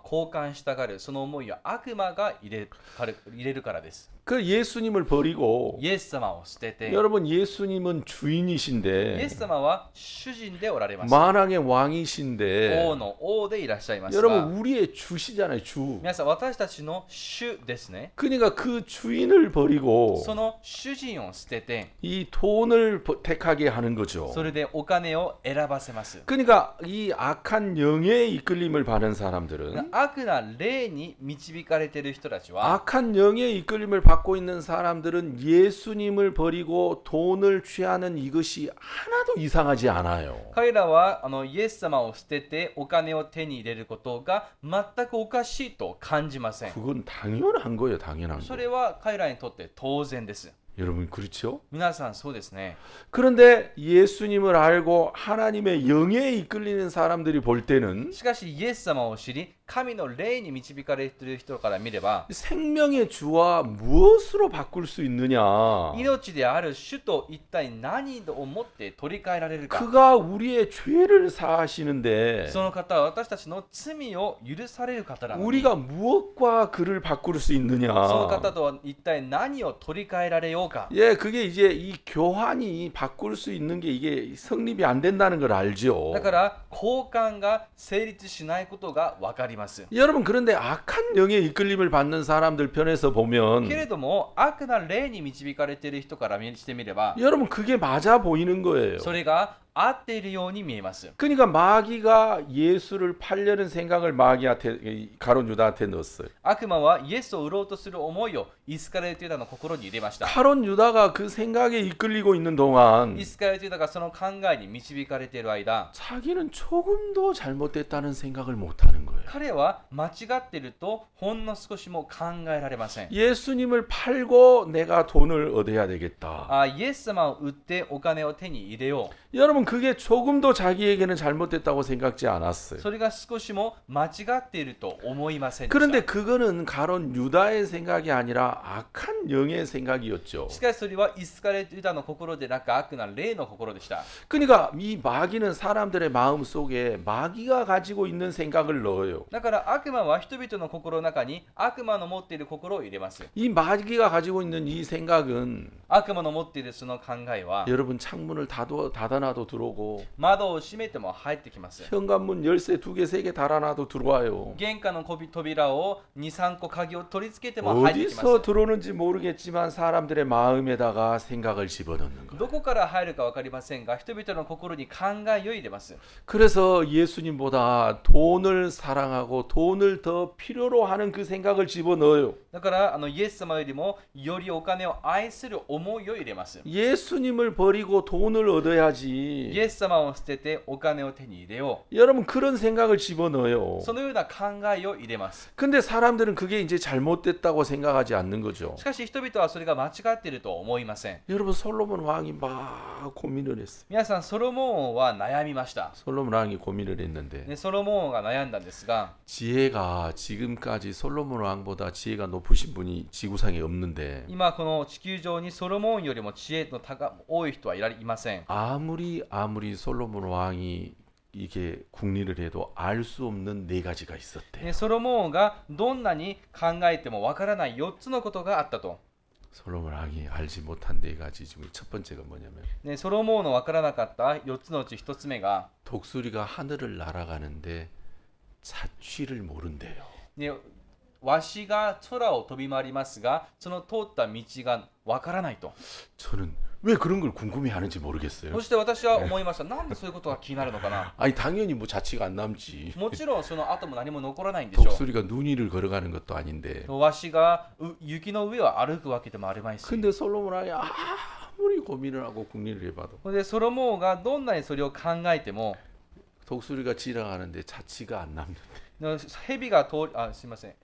交換したがるその思いは悪魔が入れるからです。 그 예수님을 버리고 イエス様を捨てて、 여러분 예수님은 イエ 주인이신데 ス様は主人でおられます。 만왕의 왕이신데 王の王でいらっしゃいますが、 여러분 우리의 주시잖아요. 주. 皆さん私たちの主ですね。 그러니까 그 주인을 버리고 その主人を捨てて、 이 돈을 택하게 하는 거죠. それでお金を選ばせます。 그러니까 이 악한 영의 이끌림을 받는 사람들은 悪な霊に導かれている人たちは、 악한 영의 이끌림을 받고 있는 사람들은 예수님을 버리고 돈을 취하는 이것이 하나도 이상하지 않아요. 彼らはイエス様を捨ててお金を手に入れることが全くおかしいと感じません。 그건 당연한 거예요. 당연한 そ 거. れは彼らにとって当然です。 여러분 그렇죠? 皆さんそうですね。 그런데 예수님을 알고 하나님의 영에 이끌리는 사람들이 볼 때는 しかしイエス様を知り神の霊に導かれている人から見れば、 생명의 주와 무엇으로 바꿀 수 있느냐? 命である主と一体何をもって取り替えられるか。 그가 우리의 죄를 사하시는데 その方は私たちの罪を許される方なのに、 우리가 무엇과 그를 바꿀 수 있느냐? その方とは一体何を取り替えられようか。 예, 그게 이제 이 교환이 바꿀 수 있는 게 이게 성립이 안 된다는 걸 알죠. だから交換が成立しないことが分かります。 여러분 그런데 악한 영의 이끌림을 받는 사람들 편에서 보면 けれども悪な霊に導かれている人からしてみれば、 여러분 그게 맞아 보이는 거예요. それが合っているように見えます。 그러니까 마귀가 예수를 팔려는 생각을 마귀한테 가룟 유다한테 넣었어요. 悪魔はイエスを売ろうとする思いをイスカリオテユダの心に入れました。 가룟 유다가 그 생각에 이끌리고 있는 동안 イスカリオテユダがその考えに導かれている間、 자기는 조금도 잘못됐다는 생각을 못하는 거예요. 彼は間違っているとほんの少しも考えられません。 예수님을 팔고 내가 돈을 얻어야 되겠다. イエス様を売ってお金を手に入れよ 여러분 그게 조금도 자기에게는 잘못됐다고 생각지 う。 않았어요. それが少しも間違っていると思いませんでした。 그런데 그거는 가론 유다의 생각이 아니라 악한 영의 생각이었죠. しかしそれはイスカリオテユダの心でなく悪な霊の心でした。 그러니까 이 마귀는 사람들의 마음 속에 마귀가 가지고 있는 생각을 넣어요. だから悪魔は人々の心の中に悪魔の持っている心を入れます。 이 마귀가 가지고 있는 이 생각은 悪魔の持っているその考えは 여러분 창문을 닫아놔도 들어오고 窓を閉めても入ってきます。 현관문 열쇠 2개 3개 달아놔도 들어와요. 玄関の扉を2、3個鍵を取り付けても入ってきます。 어디서 들어오는지 모르겠지만 사람들의 마음에다가 생각을 집어넣는 거예요. どこから入るか分かりませんが、人々の心に考えを入れます。 그래서 예수님보다 돈을 사랑하고 돈을 더 필요로 하는 그 생각을 집어넣어요. だからイエス様よりもよりお金を愛する思いを入れます。 예수님을 버리고 돈을 얻어야지. イエス様を捨ててお金を手に入れよ 여러분 그런 생각을 집어넣어요. う。そのような考えを入れます。 근데 사람들은 그게 이제 잘못됐다고 생각하지 않는 거죠. しかし人々はそれが間違っていると思いません。 여러분 솔로몬 왕이 막 고민을 했어요. 皆さん、ソロモン王は悩みました。 솔로몬 왕이 고민을 했는데 ね、ソロモン王が悩んだんですが、 지혜가 지금까지 솔로몬 왕보다 지혜가 높으신 분이 지구상에 없는데 今この地球上にソロモンよりも知恵の多い人はいません。 아무리 솔로몬 왕이 이게 국리를 해도 알 수 없는 네 가지가 있었대. ね、ソロモン王がどんなに考えてもわからない4つのことがあったと。 솔로몬 왕이 알지 못한 네 가지 중에 첫 번째가 뭐냐면 ね、ソロモン王のわからなかった4つのうち1つ目が、 독수리가 하늘을 날아가는데 자취를 모른대요. ね、わしが空を飛び回りますが、その通った道がわからないと。 저는 왜 그런 걸 궁금해하는지 모르겠어요. そして私は思いました。なんでそういうことが気になるのかな。 아니 당연히 뭐 자취가 안 남지. もちろんその後も何も残らないんでしょう。 독수리가 눈 위를 걸어가는 것도 아닌데. わしが雪の上を歩くわけでもありませんし。 근데 솔로몬 왕이 아무리 고민을 하고 궁리를 해봐도 でソロモンがどんなにそれを考えても、 독수리가 지나가는데 자취가 안 남는데. 蛇がすいません、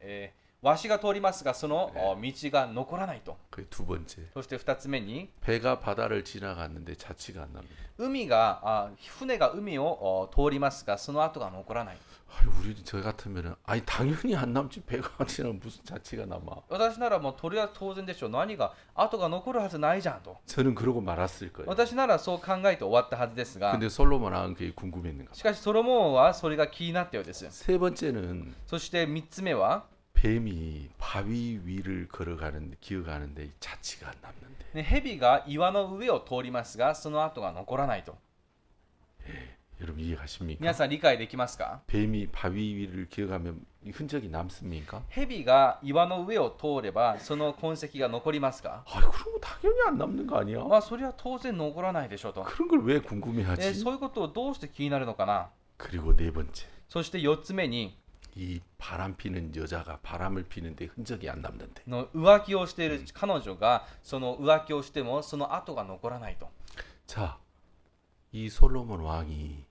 わしが通りますがその道が残らないと。 그 두 번째, そして2つ目に 배가 바다를 지나갔는데 자취가 안 납니다. 船が海を通りますがその跡が残らない。 아니, 우리 저 같으면은 아니 당연히 안 남지. 배가 지나면 무슨 자취가 남아. 私ならもうそれは当然でしょう。何が跡が残るはずないじゃんと。 저는 그러고 말았을 거예요. 私ならそう考えて終わったはずですが、 근데 솔로몬 왕은 그게 궁금했는가. しかしソロモンはそれが気になったようです。 세 번째는 そして3つ目は、 뱀이 바위 위를 기어가는데 자취가 안 남는데. ね、蛇が岩の上を通りますがその跡が残らないと。 여러분 이해가십니까? 皆さん理解できますか？ 뱀이 바위 위를 기어가면 이 흔적이 남습니까? 蛇が岩の上を通ればその痕跡が残りますか？ 아, 그런 거 당연히 안 남는 거 아니야? まあそれは当然残らないでしょうと。 그런 걸 왜 궁금해하지? そういうことをどうして気になるのかな。 그리고 네 번째, そして4つ目に 이 바람 피는 여자가 바람을 피는데 흔적이 안 남는데. の浮気をしている彼女がその浮気をしてもその跡が残らないと。 자, 이 솔로몬 왕이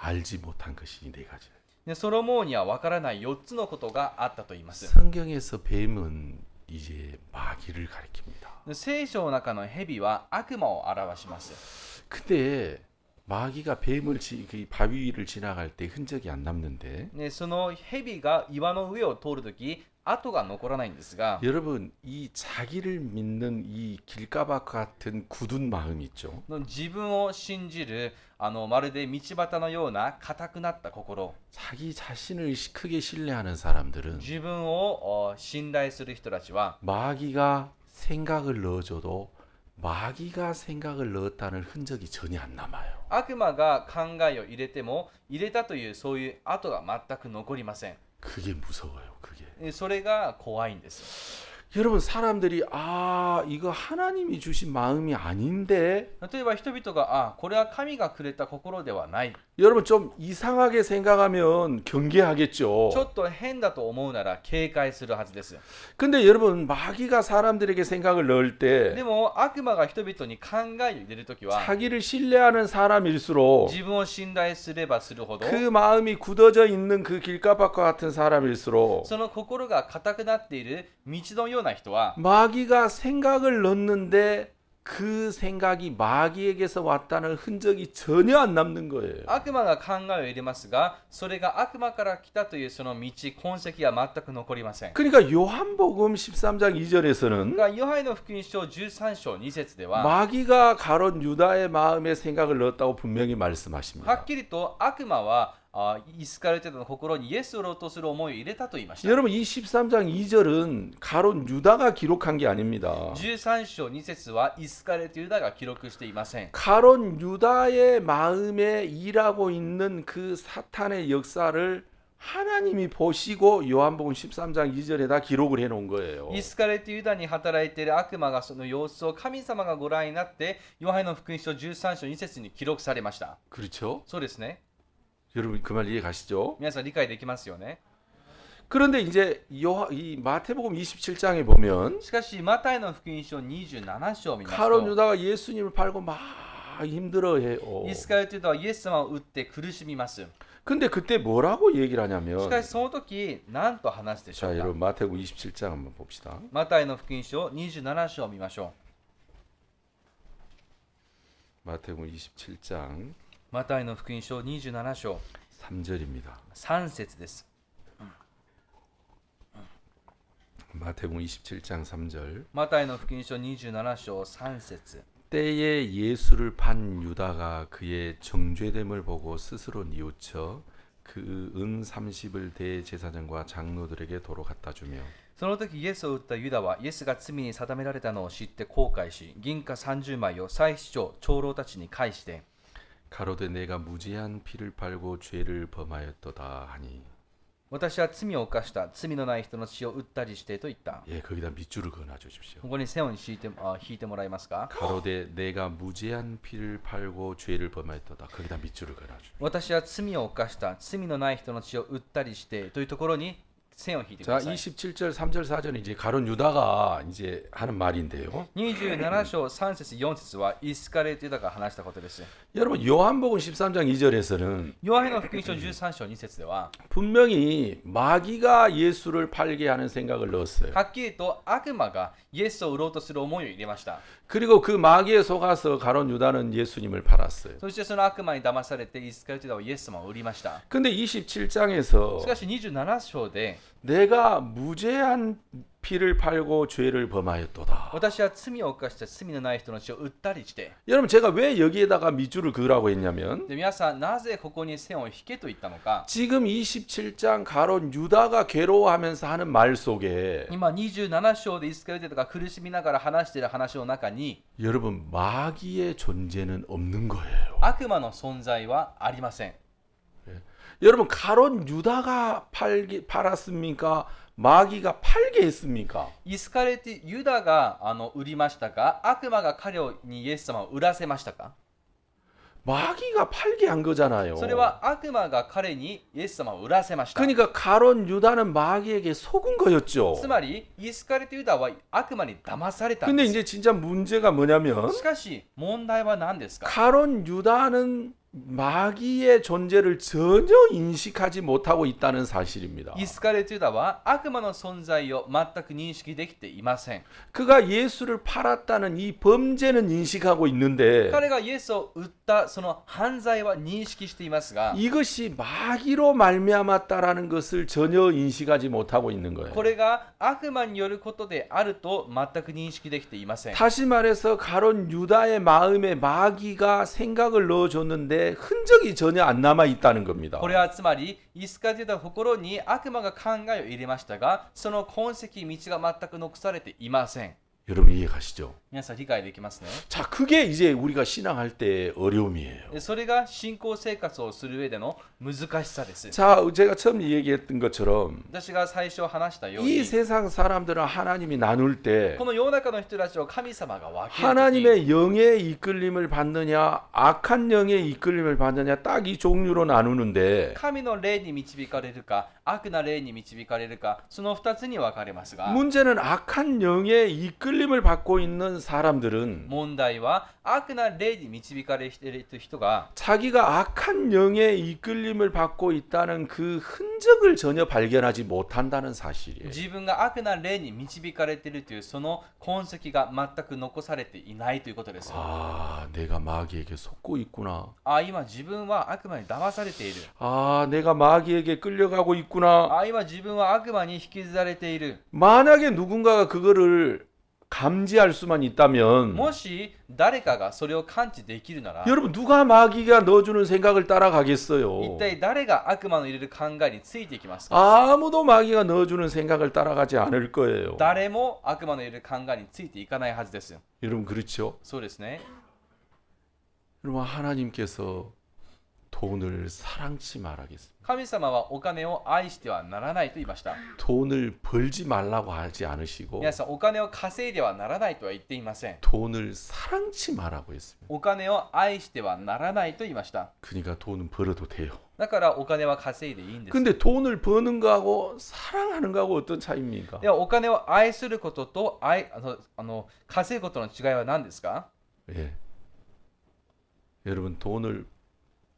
알지 못한 것이 네 가지. でソロモンには分からない4つのことがあったと言います。 성경에서 뱀은 이제 마귀를 가리킵니다. 聖書の中の蛇は悪魔を表します。 근데 마귀가 그 바위 위를 지나갈 때 흔적이 안 남는데. ね、その蛇が岩の上を通るとき跡が残らないんですが、 여러분 이 자기를 믿는 이 길가박 같은 굳은 마음 있죠. 自分を信じるまるで道端のような固くなった心、 자기 자신을 크게 신뢰하는 사람들은 自分を信頼する人たちは 마귀가 생각을 넣어줘도 마귀가 생각을 넣었다는 흔적이 전혀 안 남아요. 悪魔が考えを入れても入れたというそういう跡が全く残りません。 그게 무서워요. 그게. それが怖いんです。 여러분 사람들이 이거 하나님이 주신 마음이 아닌데. 例えば人々がこれは神がくれた心ではない、 여러분 좀 이상하게 생각하면 ちょ 경계하겠죠. っと変だと思うなら警戒するはずです。 근데 여러분 마귀가 사람들에게 생각을 넣을 で 때 も悪魔が人々に考えを入れるときは 자기를 신뢰하는 사람일수록 自分を信頼すればするほど 그 마음이 굳어져 있는 그 길가박과 같은 사람일수록 その心が固くなっている道のような人は 마귀가 생각을 넣는데 그 생각이 마귀에게서 왔다는 흔적이 전혀 안 남는 거예요. 悪魔が考えを入れますがそれが悪魔から来たというその道痕跡は全く残りません。 그러니까 요한복음 13장 2절에서는 がヨハネの福音書13章2節では 마귀가 가롯 유다의 마음에 생각을 넣었다고 분명히 は 말씀하십니다. っきりと悪魔はイスカルテの心にイエスを売ろうとする思いを入れたと言いました。 여러분 이 13장 2절은 가롯 유다가 기록한 게 아닙니다. 13章2節はイスカルテユダが記録していません。 가롯 유다의 마음에 일하고 있는 그 사탄의 역사를 하나님이 보시고 요한복음 13장 2절에다 기록을 해놓은 거예요. イスカレテユダに働いている悪魔がその様子を神様がご覧になってヨハネの福音書13章2節に記録されました。 그렇죠? そうですね。 여러분 그 말 이해 가시죠? 皆さん理解できますよね。 그런데 이제 이 마태복음 27장에 보면 しかしマタイの福音書27章を見ます 가롯 と 유다가 예수님을 팔고 막 힘들어해요. イスカレテユダはイエス様を撃って苦しみます。 근데 그때 뭐라고 얘기를 し 하냐면 かしその時何と話すでしょ 자 うか。 여러분 마태복음 27장 한번 봅시다. マタイの福音書27章を見ましょ 마태복음 27장 う。マタイの福音書27章 3절입니다. 3節です。 마태복음 27장 3절. マタイの福音書27章3節 때에 예수를 판 유다가 그의 정죄됨을 보고 스스로 뉘우쳐 그 은 30을 대제사장과 장로들에게 도로 갖다 주며 その時イエスを撃ったユダはイエスが罪に定められたのを知って後悔し銀貨30枚を祭司長長老たちに返して 가로되 내가 무지한 피를 팔고 죄를 범하였도다 하니 私は罪を犯した罪のない人の血を売ったりしてと言った。 예 거기다 밑줄을 그어놔 주십시오. ここに線を引いてもらえますか。 가로되 내가 무지한 피를 팔고 죄를 범하였도다. 거기다 밑줄을 그어놔 주십시오. 私は罪を犯した罪のない人の血を売ったりしてというところに線を引いてく 자, ださい。 27절, 3절, 4절은 이제 가룟 유다가 이제 하는 말인데요. 27章3節4節はイスカレートユダが話したことです。 여러분 요한복음 13장 2절에서는 ヨハネの福音書13章2節では 분명히 마귀가 예수를 팔게 하는 생각을 넣었어요. はっきりと悪魔がイエスを売ろうとする思いを入れました。 그리고 그 마귀에 속아서 가룟 유다는 예수님을 팔았어요. そしてその悪魔に騙されてイスカレートユダはイエス様を売りました。 근데 27장에서 しかし27章で 내가 무죄한 피를 팔고 죄를 범하였도다. 私は罪を犯した罪のない人の血を売ったりして、 여러분 제가 왜 여기에다가 밑줄을 그으라고 했냐면 で皆さんなぜここに線を引けと言ったのか。 지금 27장 가룟 유다가 괴로워하면서 하는 말 속에 今27章でイスカレートユダが苦しみながら話している話の中に 여러분 마귀의 존재는 없는 거예요. 悪魔の存在はありません。 여러분 가룟 유다가 팔았습니까? 마귀가 팔게 했습니까? イスカレートユダが売りましたか、悪魔が彼にイエス様を売らせましたか。 마귀가 팔게 한 거잖아요. それは悪魔が彼にイエス様を売らせました。 그러니까 가룟 유다는 마귀에게 속은 거였죠. つまりイスカレートユダは悪魔に騙されたん 근데 です。 이제 진짜 문제가 뭐냐면 しかし問題は何ですか。 가룟 유다는 마귀의 존재를 전혀 인식하지 못하고 있다는 사실입니다. イスカレートユダは悪魔の存在を全く認識できていません。 그가 예수를 팔았다는 이 범죄는 인식하고 있는데 彼がイエスを売ったその犯罪は認識していますが、 이것이 마귀로 말미암았다라는 것을 전혀 인식하지 못하고 있는 거예요. これが悪魔によることであると全く認識できていません。 다시 말해서 가룟 유다의 마음에 마귀가 생각을 넣어줬는데 흔적이 전혀 안 남아 있다는 겁니다. これはつまりイスカレートユダの心に悪魔が考えを入れましたが、その痕跡道が全く残されていません。 여러분 이해가시죠? 皆さん理解できますね。 자, 그게 이제 우리가 신앙할 때 어려움이에요. でそれが信仰生活をする上での難しさです。 자, 제가 처음 얘기했던 것처럼 私が最初話したよう 이 に、 세상 사람들은 하나님이 나눌 때 この世の中の人たちを神様が分けるとき、 하나님의 영의 이끌림을 받느냐 악한 영의 이끌림을 받느냐 딱 이 종류로 나누는데 神の霊に導かれるか悪な霊に導かれるか、その2つに分かれますが、 문제는 악한 영의 이끌림을 받고 있는 사람들은 問題は悪な霊に導かれている人が 자기가 악한 영의 이끌림을 받고 있다는 그 흔적을 전혀 발견하지 못한다는 사실이에요. 自分が悪な霊に導かれているというその痕跡が全く残されていないということです。 아, 내가 마귀에게 속고 있구나. 今自分は悪魔に騙されている。 아, 내가 마귀에게 끌려가고 있구나. 今自分は悪魔に引きずられている。 만약에 누군가가 그거를 감지할 수만 있다면 もし誰かがそれを感知できるなら、 여러분 누가 마귀가 넣어주는 생각을 一 따라가겠어요? 体誰が悪魔の入れる考えについていきますか。 아무도 마귀가 넣어주는 생각을 따라가지 않을 거예요. 誰も悪魔の入れる考えについていかないはずですよ。 여러분 그렇죠? そうですね。 여러분 하나님께서 돈을 사랑치 말하겠습니다. 神様はお金を愛してはならないと言いました。 돈을 벌지 말라고 하지 않으시고 皆さん、お金を稼いではならないとは言っていません。 돈을 사랑치 말라고 했습니다. お金を愛してはならないと言いました。 그러니까 돈은 벌어도 돼요. だからお金は稼いでいいんです。 근데 돈을 버는 거하고 사랑하는 거하고 어떤 차이입니까? ではお金を愛することと稼ぐことの違いは何ですか。 예. 여러분 돈을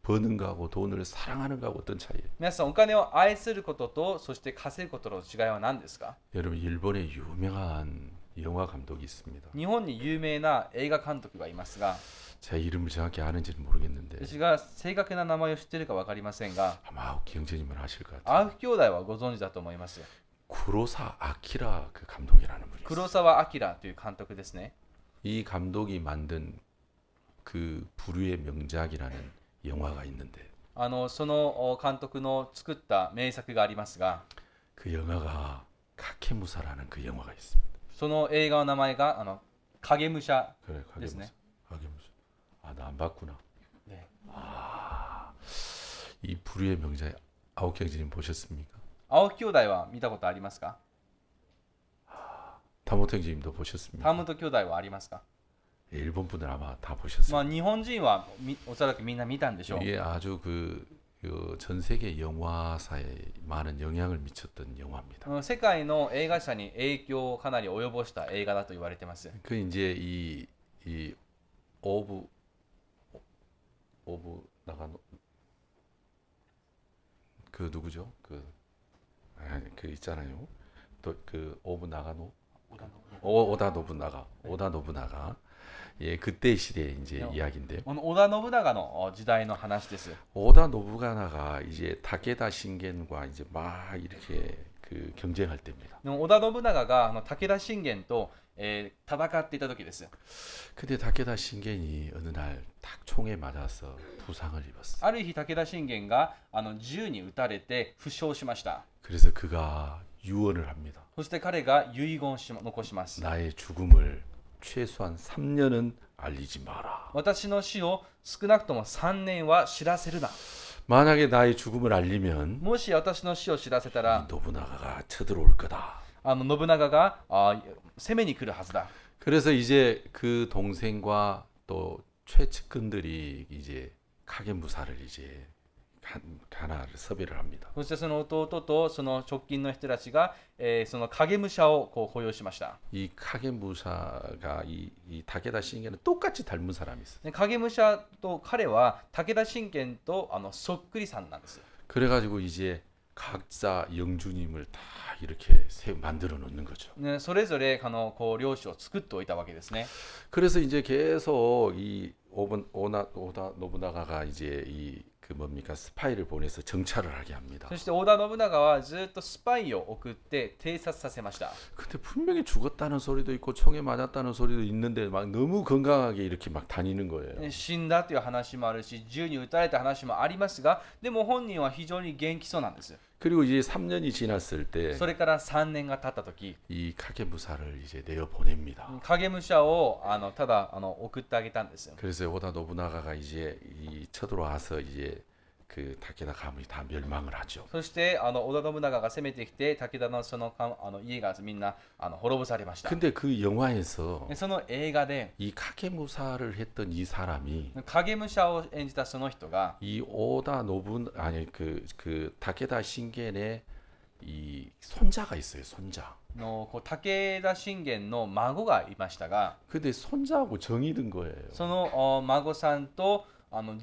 버는 거하고 돈을 사랑하는 거하고 어떤 차이예요? 皆さん、お金を愛することとそして稼ぐことの違いは何ですか。 여러분 일본에 유명한 영화 감독이 있습니다. 日本に有名な映画監督がいますが、 제 이름을 정확히 아는지는 모르겠는데 私が正確な名前を知っているか分かりませんが、 아마 경제님은 아실 것 같아요. アウフ兄弟はご存知だと思います。 구로사 아키라 그 감독이라는 분이 있어요. 黒澤明という監督ですね。 이 감독이 만든 그 불후의 명작이라는 영화가 있는데 その監督の作った名作がありますが、 그 영화가 카케무사라는 그 영화가 있습니다. その映画の名前が影武者 그래ですね。 카게무사. 아, 나 안 봤구나. 네. 아, 이 불후의 명작 아웃경제님 보셨습니까? 青木兄弟は見たことありますか。 다모탱지님도 보셨습니까? タムト兄弟はありますか。 일본 분들 아마 다 보셨어요. 日本人はおそらくみんな見たんでしょう。 이게 아주 그 전 세계 영화사에 많은 영향을 미쳤던 영화입니다. 世界の映画者に影響をかなり及ぼした映画だと言われています。 그 이제 이 오브 나가노 그 누구죠? 그 있잖아요. 또 그 오브 나가노 오다 노부나가 예 그때 시대 이제 이야기인데요. この織田信長の時代の話です。 오다 노부나가가 이제 타케다 신겐과 이제 막 이렇게 그 경쟁할 때입니다. でも織田信長が武田信玄と、戦っていた時です。 근데 타케다 신겐이 어느 날 딱 총에 맞아서 부상을 입었어. ある日武田信玄が銃に撃たれて負傷しました。 그래서 그가 유언을 합니다. そして彼が遺言を残します。 나의 죽음을 최소한 3년은 알리지 마라. 私の死を少なくとも3年は知らせるな。 만약에 나의 죽음을 알리면 もし私の死を知らせたら 이 노부나가가 쳐들어올 거다. 信長が攻めに来るはずだ。 그래서 이제 그 동생과 또 최측근들이 이제 카게무사를 이제 가나를 섭외를 합니다. そしてその弟とその直近の人たちが、その影武者を雇用しました。 이 카게무사가 이 타케다 신겐은 똑같이 닮은 사람이 있어요. で影武者と彼は武田信玄とそっくりさんなんです。 그래가지고 이제 각자 영주님을 다 이렇게 만들어 놓는 거죠. ね、それぞれこう領主を作っておいたわけですね。 그래서 이제 계속 이 오다 노부나가가 이제 그 뭡니까 스파이를 보내서 정찰을 하게 합니다. そして織田信長はずっとスパイを送って偵察させました。 근데 분명히 죽었다는 소리도 있고 총에 맞았다는 소리도 있는데 막 너무 건강하게 이렇게 막 다니는 거예요. ね、死んだという話もあるし、銃に撃たれた話もありますが、でも本人は非常に元気そうなんです。 그리고 이제 3년이 지났을 때 それから3年が経った時、 이 카게무사를 이제 내어 보냅니다. 影武者をただ送ってあげたんですよ。 그래서 오다 노부나가가 이제 이 쳐들어와서 이제 그 타케다 가문이 다 멸망을 하죠. そして織田信長が攻めてきて武田のその家がみんな滅ぼされました。 근데 그 영화에서 でその映画で 이 카게무사를 했던 이 사람이 影武者を演じたその人が 이 오다 노부 아니 그 타케다 신겐의 이 손자가 있어요. 손자. こう武田信玄の孫がいましたが、 근데 손자하고 정이 든 거예요. その孫さんと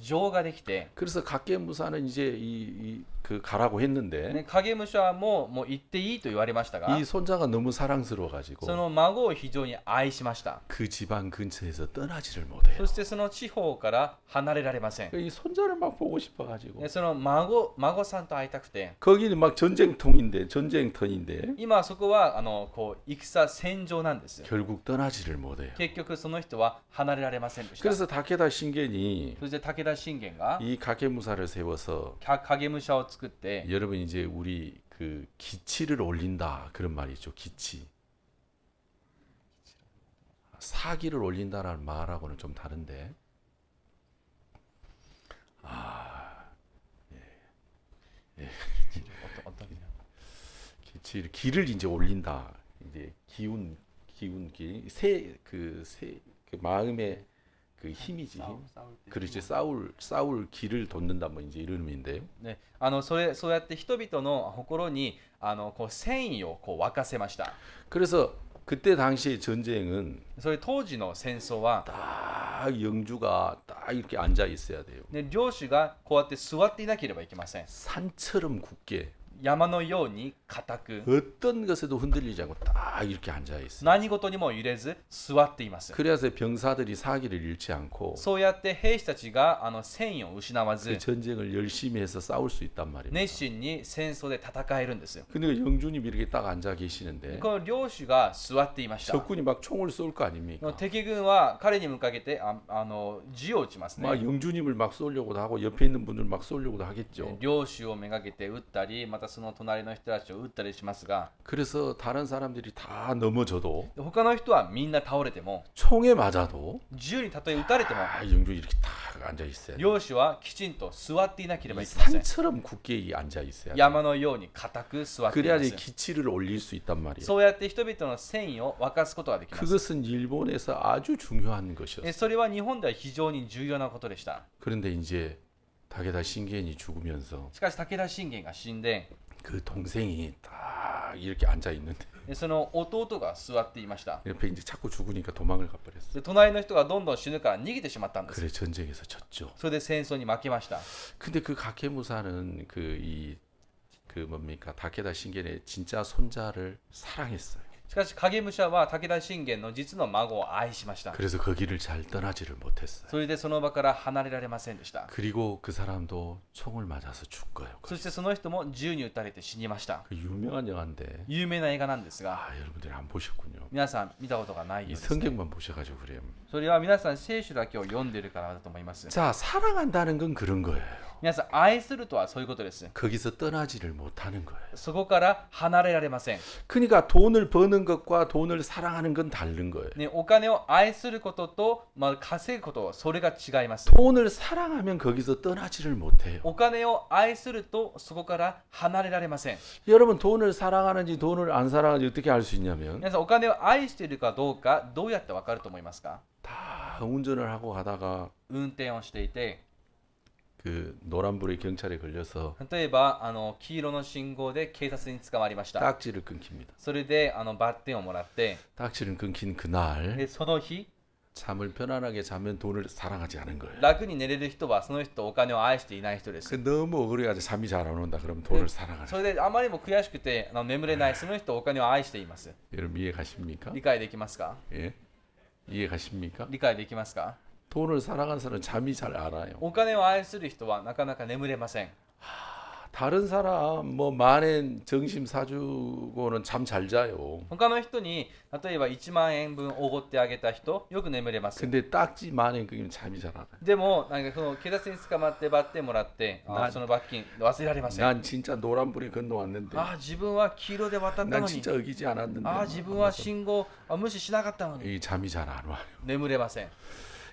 情ができて、 그래서 각계무사는 이제 그 가라고 했는데 ね、影武者も行っていいと言われましたが、 이 손자가 너무 사랑스러워가지고 その孫を非常に愛しました。 그 집안 근처에서 떠나지를 못해요. そしてその地方から離れられません。 이 손자를 막 보고 싶어가지고 でその孫さんと会いたくて、 거기는 막 전쟁터인데 今そこはこう戦戦場なんです。 결국 떠나지를 못해요. 結局その人は離れられませんでした。 그래서 타케다 신겐이 そして武田信玄が 이 각계무사를 세워서 影武者を作って、 여러분 이제 우리 그 기치를 올린다 그런 말이죠. 기치. 사기를 올린다라는 말하고는 좀 다른데. 기치 기를 이제 올린다. 이제 기운 그 마음의 그 힘이지. 그렇지 싸울 기를 돋는다 뭐 이제 이런 의미인데요. ね、そうやって人々の心にこう戦意をこう沸かせました。 그래서 그때 당시의 전쟁은 それ当時の戦争は、 딱 영주가 딱 이렇게 앉아 있어야 돼요. ね、領主がこうやって座っていなければいけません。 산처럼 굳게 山のように固く、 어떤 것에도 흔들리지 않고 딱 이렇게 앉아 있어요. 何事にも揺れず座っています。 그래서 병사들이 사기를 잃지 않고 そうやって兵士たちが戦意を失わず 그 전쟁을 열심히 해서 싸울 수 있단 말입니다. 熱心に戦争で戦えるんですよ。 근데 그 영주님이 이렇게 딱 앉아 계시는데 この領主が座っていました。 적군이 막 총을 쏠 거 아닙니까? 敵軍は彼に向かけて銃を撃ちますね。 막 영주님을 막 쏘려고도 하고 옆에 있는 분들 막 쏘려고도 하겠죠. 領主をめがけて撃ったり、またその隣の人たちを撃ったりしますが、 그래서 다른 사람들이 다 넘어져도 他の人はみんな倒れても、 총에 맞아도 銃にたとえ撃たれても、 영주 이렇게 딱 앉아 있어야 돼. 領主はきちんと座っていなければ 이 いけません。 산처럼 굳게 앉아 있어야 돼. 山のように固く座っていま 그래야지 す。 기치를 올릴 수 있단 말이에요. そうやって人々の戦意を沸かすことができます。 그것은 일본에서 아주 중요한 것이었어요. それは日本では非常に重要なことでした。 그런데 이제 다게다 신겐이 죽으면서 しかし武田信玄が死んで、 그 동생이 딱 이렇게 앉아 있는데 でその弟が座っていました。 옆에 이제 자꾸 죽으니까 도망을 가버렸어. で隣の人がどんどん死ぬから逃げてしまったんです。 그래 전쟁에서 졌죠. それで戦争に負けました。 근데 그 가케무사는 그 뭡니까 다케다 신겐의 진짜 손자를 사랑했어요. しかし影武者は武田信玄の実の孫を愛しました。 그래서 그 길을 잘 떠나지를 못했어요. それでその場から離れられませんでした。 그리고 그 사람도 총을 맞아서 죽어요. そしてその人も銃に撃たれて死にました。 그 유명한 영화인데 有名な映画なんですが、 여러분들이 안 보셨군요. 皆さん見たことがないよ 이 うです、ね。 성경만 보셔가지고 그래요. それは皆さん聖書だけを読んでいるからだと思います。 자 사랑한다는 건 그런 거예요. 皆さん愛するとはそういうことです。 거기서 떠나지를 못하는 거예요. そこから離れられません。 그러니까 돈을 버는 것과 돈을 사랑하는 건 다른 거예요. ね、お金を愛することと、稼ぐことそれが違います。 돈을 사랑하면 거기서 떠나지를 못해요. お金を愛するとそこから離れられません。 여러분 돈을 사랑하는지 돈을 안 사랑하는지 어떻게 알 수 있냐면 皆さんお金を愛しているかどうかどうやってわかると思いますか？ 다 운전을 하고 가다가 運転をしていて、 그 노란불에 경찰에 걸려서 例えば黄色の信号で警察に捕まりました。 딱지를 끊깁니다. それでバッテンをもらって、 딱지를 끊긴 그날 でその日 잠을 편안하게 자면 돈을 사랑하지 않은 거예요. 楽に寝れる人はその人お金を愛していない人です。 그 너무 억울해가지고 잠이 잘 안 온다. 그럼 돈을 사랑하는 それであまりにも悔しくて眠れないその人お金を愛しています。 여러분 이해 가십니까? 理解できますか？ 예? 이해 가십니까? 理解できますか？ 돈을 사랑하는 사람은 잠이 잘 안 와요. お金を愛する人はなかなか眠れません。 다른 사람 뭐 만엔 정심 사주고는 잠 잘 자요. 他の人に例えば1万円分おごってあげた人よく眠れます。 근데 딱지 만엔 끊기면 잠이 잘 안 와요. でもなんかその警察に捕まってバッテンもらってその罰金忘れられません。 난 진짜 노란불에 건너왔는데 自分は黄色で渡ったの 난 に 진짜 어기지 않았는데 自分は信号無視しなかったのに 이 잠이 잘 안 와요. 眠れません。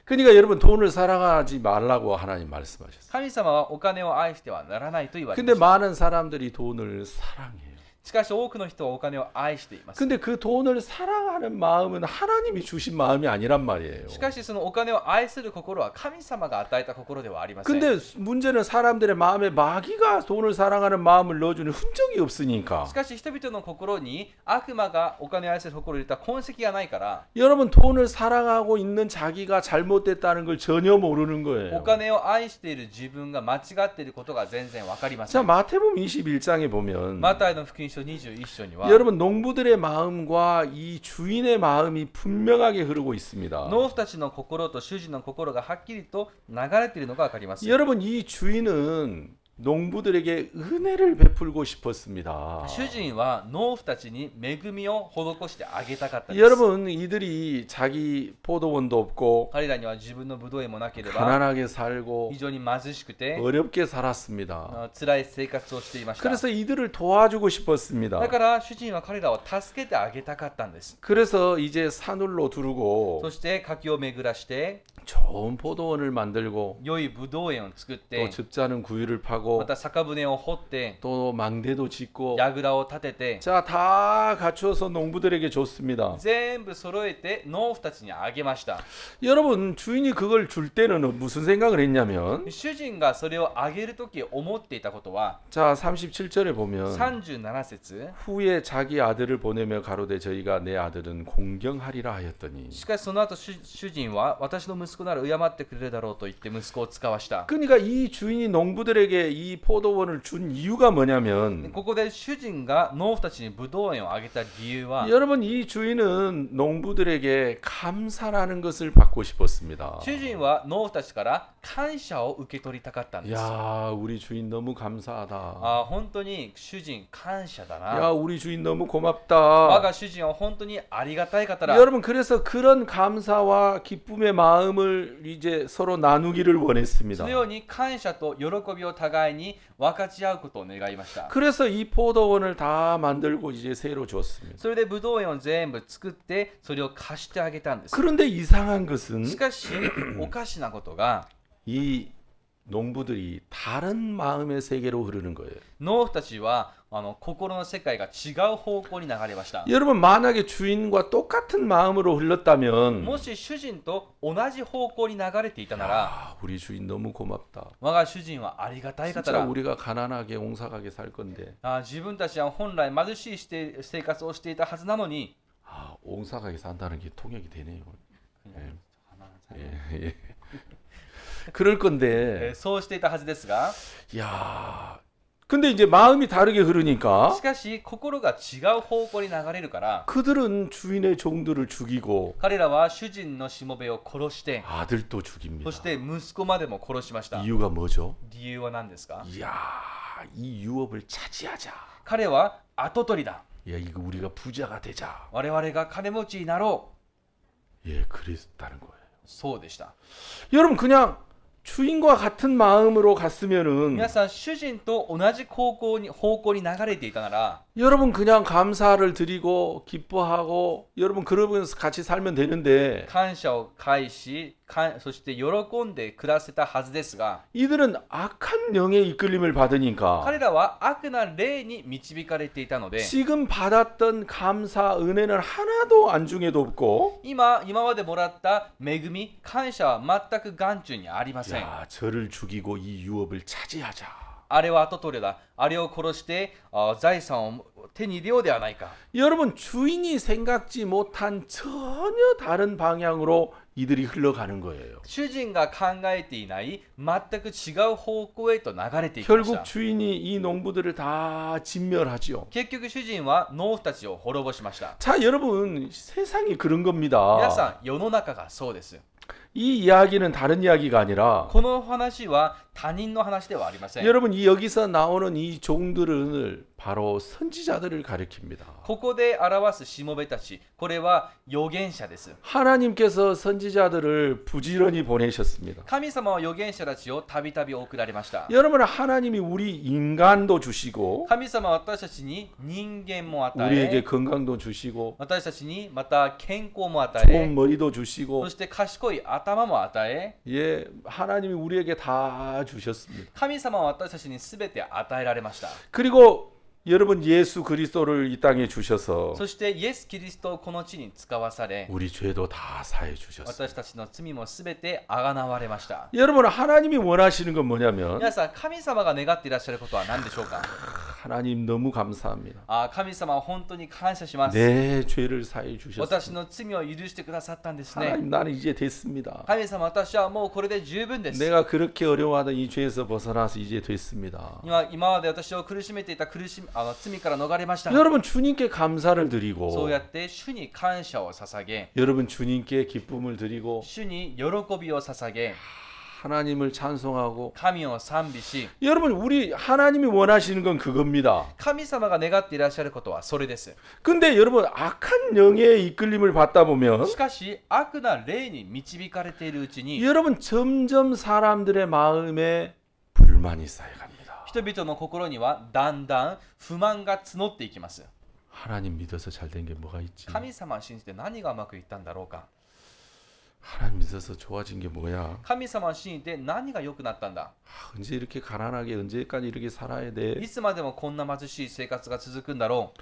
그러니까 여러분 돈을 사랑하지 말라고 하나님 말씀하셨어요. 神様はお金を愛してはならないと言われま 근데 した。 많은 사람들이 돈을 사랑해요. しかし多くの人はお金を愛しています。 근데 그 돈을 사랑하는 마음은 하나님이 주신 마음이 아니란 말이에요. しかしそのお金を愛する心は神様が与えた心ではありません。 근데 문제는 사람들의 마음에 마귀가 돈을 사랑하는 마음을 넣어주는 흔적이 없으니까. しかし人々の心に悪魔がお金を愛する心を入れた痕跡がないから、 여러분 돈을 사랑하고 있는 자기가 잘못됐다는 걸 전혀 모르는 お 거예요. 金を愛している自分が間違っていることが全然わかりませ 자 ん。 마태복음 21장에 보면 マタイの福音書21章には 여러분 농부들의 마음과 이 주인의 마음이 분명하게 흐르고 있습니다. 農夫たちの心と主人の心がはっきりと流れているのがわかります。 여러분 이 주인은 농부들에게 은혜를 베풀고 싶었습니다. 主人は農夫たちに恵みを施してあげたかったです。 여러분 이들이 자기 포도원도 없고 彼らには自分のブドウ園もなければ 가난하게 살고 非常に貧しくて 어렵게 살았습니다. 辛い生活をしていました。 그래서 이들을 도와주고 싶었습니다. だから主人は彼らを助けてあげたかったんです。 그래서 이제 산울로 두르고 そして柿を巡らして 좋은 포도원을 만들고 良いブドウ園を作っ 또 て 즙자는 구유를 ま 파고 た酒舟を掘って 또 망대도 짓고 櫓を立てて 자 다 갖추어서 농부들에게 줬습니다. 全部揃えて農夫たちにあげました。 여러분 주인이 그걸 줄 때는 무슨 생각을 했냐면 主人がそれをあげるとき思っていたことは 자 37절에 보면 37節 후에 자기 아들을 보내며 가로되 저희가 내 아들은 공경하리라 하였더니 しかしその後主人は私の息子なら敬ってくれるだろうと言って息子を使わした。 그러니까 이 주인이 농부들에게 이 포도원을 준 이유가 뭐냐면 ここで主人が農夫たちにブドウ園をあげた理由は 여러분 이 주인은 농부들에게 감사라는 것을 받고 싶었습니다. 主人は農夫たちから感謝を受け取りたかったんです。 야 우리 주인 너무 감사하다. 本当に主人感謝だ 야 な。 우리 주인 너무 我 고맙다. が主人は本当にありがたい方だ。 여러분 그래서 그런 감사와 기쁨의 마음을 이제 서로 나누기를 そ 원했습니다. のように感謝と喜びを互いに分かち合うことを願いました。 그래서 이 포도원을 다 만들고 이제 새로 줬습니다. それでブドウ園を全部作ってそれを貸してあげたんです。 그런데 이상한 것은 しかしおかしなことが 이 농부들이 다른 마음의 세계로 흐르는 거예요. 農夫たちは心の世界が違う方向に流れました。 여러분 만약에 주인과 똑같은 마음으로 흘렀다면 もし主人と同じ方向に流れていたなら、 아, 우리 주인 너무 고맙다. 我が主人はありがたい方 진짜 だ。 우리가 가난하게 옹사하게 살 건데 自分たちは本来貧しい生活をしていたはずなのに、 아, 옹사하게 산다는 게 통역이 되네요. 예, 예. 그럴 건데 そうしていたはずですが、 야, 근데 이제 마음이 다르게 흐르니까 しかし心が違う方向に流れるから、 그들은 주인의 종들을 죽이고 彼らは主人のしもべを殺して、 아들도 죽입니다. そして息子までも殺しました。 이유가 뭐죠? 理由は何ですか？ 이야, 이 유업을 차지하자. 彼は跡取りだ。 야, 이거 우리가 부자가 되자. 我々が金持ちになろう。 예, 그랬다는 거예요. そうでした。 여러분 그냥 주인과 같은 마음으로 갔으면은 皆さん、主人と同じ方向に流れていたなら、 여러분 그냥 감사를 드리고 기뻐하고 여러분 그러면서 같이 살면 되는데 感謝を返し、そして喜んで暮らせたはずですが、 이들은 악한 영의 이끌림을 받으니까 彼らは悪な霊に導かれていたので、 지금 받았던 감사 은혜는 하나도 안중에도 없고 今までもらった恵み、感謝は全く眼中にありません。 야, 저를 죽이고 이 유업을 차지하자. あれは跡取りだ。あれを殺して財産を手に入れようではないか。 여러분 주인이 생각지 못한 전혀 다른 방향으로 이들이 흘러가는 거예요. 主人が考えていない全く違う方向へと流れていきました。 결국 주인이 이 농부들을 다 진멸하죠. 結局主人は農夫たちを滅ぼしました。 자, 여러분 세상이 그런 皆 겁니다. さん、世の中がそうです。 이 이야기는 다른 이야기가 아니라 この話は他人の話ではありません。 여러분 이 여기서 나오는 이 종들을 바로 선지자들을 가리킵니다. ここで表すしもべたち、これは預言者です。 하나님께서 선지자들을 부지런히 보내셨습니다. 神様は預言者たちをたびたび送られました。 여러분 하나님이 우리 인간도 주시고 神様は私たちに人間も与 우리에게 え、 건강도 주시고 私たちにまた健康も与 좋은 え、 머리도 주시고 そして賢い頭も与え、 예, 하나님이 우리에게 다 주셨습니다. 神様は私たちに全て与えられました。 그리고 여러분 예수 그리스도를 이 땅에 주셔서 そしてイエス・キリストをこの地に使わされ、 우리 죄도 다 사해 주셨어요. 私たちの罪も全てあがなわれました。 여러분 하나님이 원하시는 건 뭐냐면 皆さん、神様が願っていらっしゃることは何でしょうか？ 하나님 너무 감사합니다. 神様は本当に感謝します。 내 죄를 사해 주셨습니다. 私の罪を許してくださったんですね。 하나님 나는 이제 됐습니다. 神様、私はもうこれで十分です。 내가 그렇게 어려워하던 이 죄에서 벗어나서 이제 됐습니다. 今まで私を苦しめていた罪から逃れました。 여러분 주님께 감사를 そう 드리고 やって主に感謝を捧げ、 여러분 주님께 기쁨을 드리고 主に喜びを捧げ、 하나님을 찬송하고 神を賛美し、 여러분 우리 하나님이 원하시는 건 그겁니다. 神様が願っていらっしゃることはそれです。 근데 여러분 악한 영의 이끌림을 받다 보면 しかし、悪な霊に導かれているうちに、 여러분 점점 사람들의 마음에 불만이 쌓여갑니다. 人々の心にはだんだん不満が募っていきます。 하나님 믿어서 잘 된 게 뭐가 있지? 神様を信じて何がうまくいったんだろうか。 하나님 믿어서 좋아진 게 뭐야? 神様を信じて何が良くなったんだ。 언제 이렇게 가난하게 언제까지 이렇게 살아야 돼? いつまでもこんな貧しい生活が続くんだろ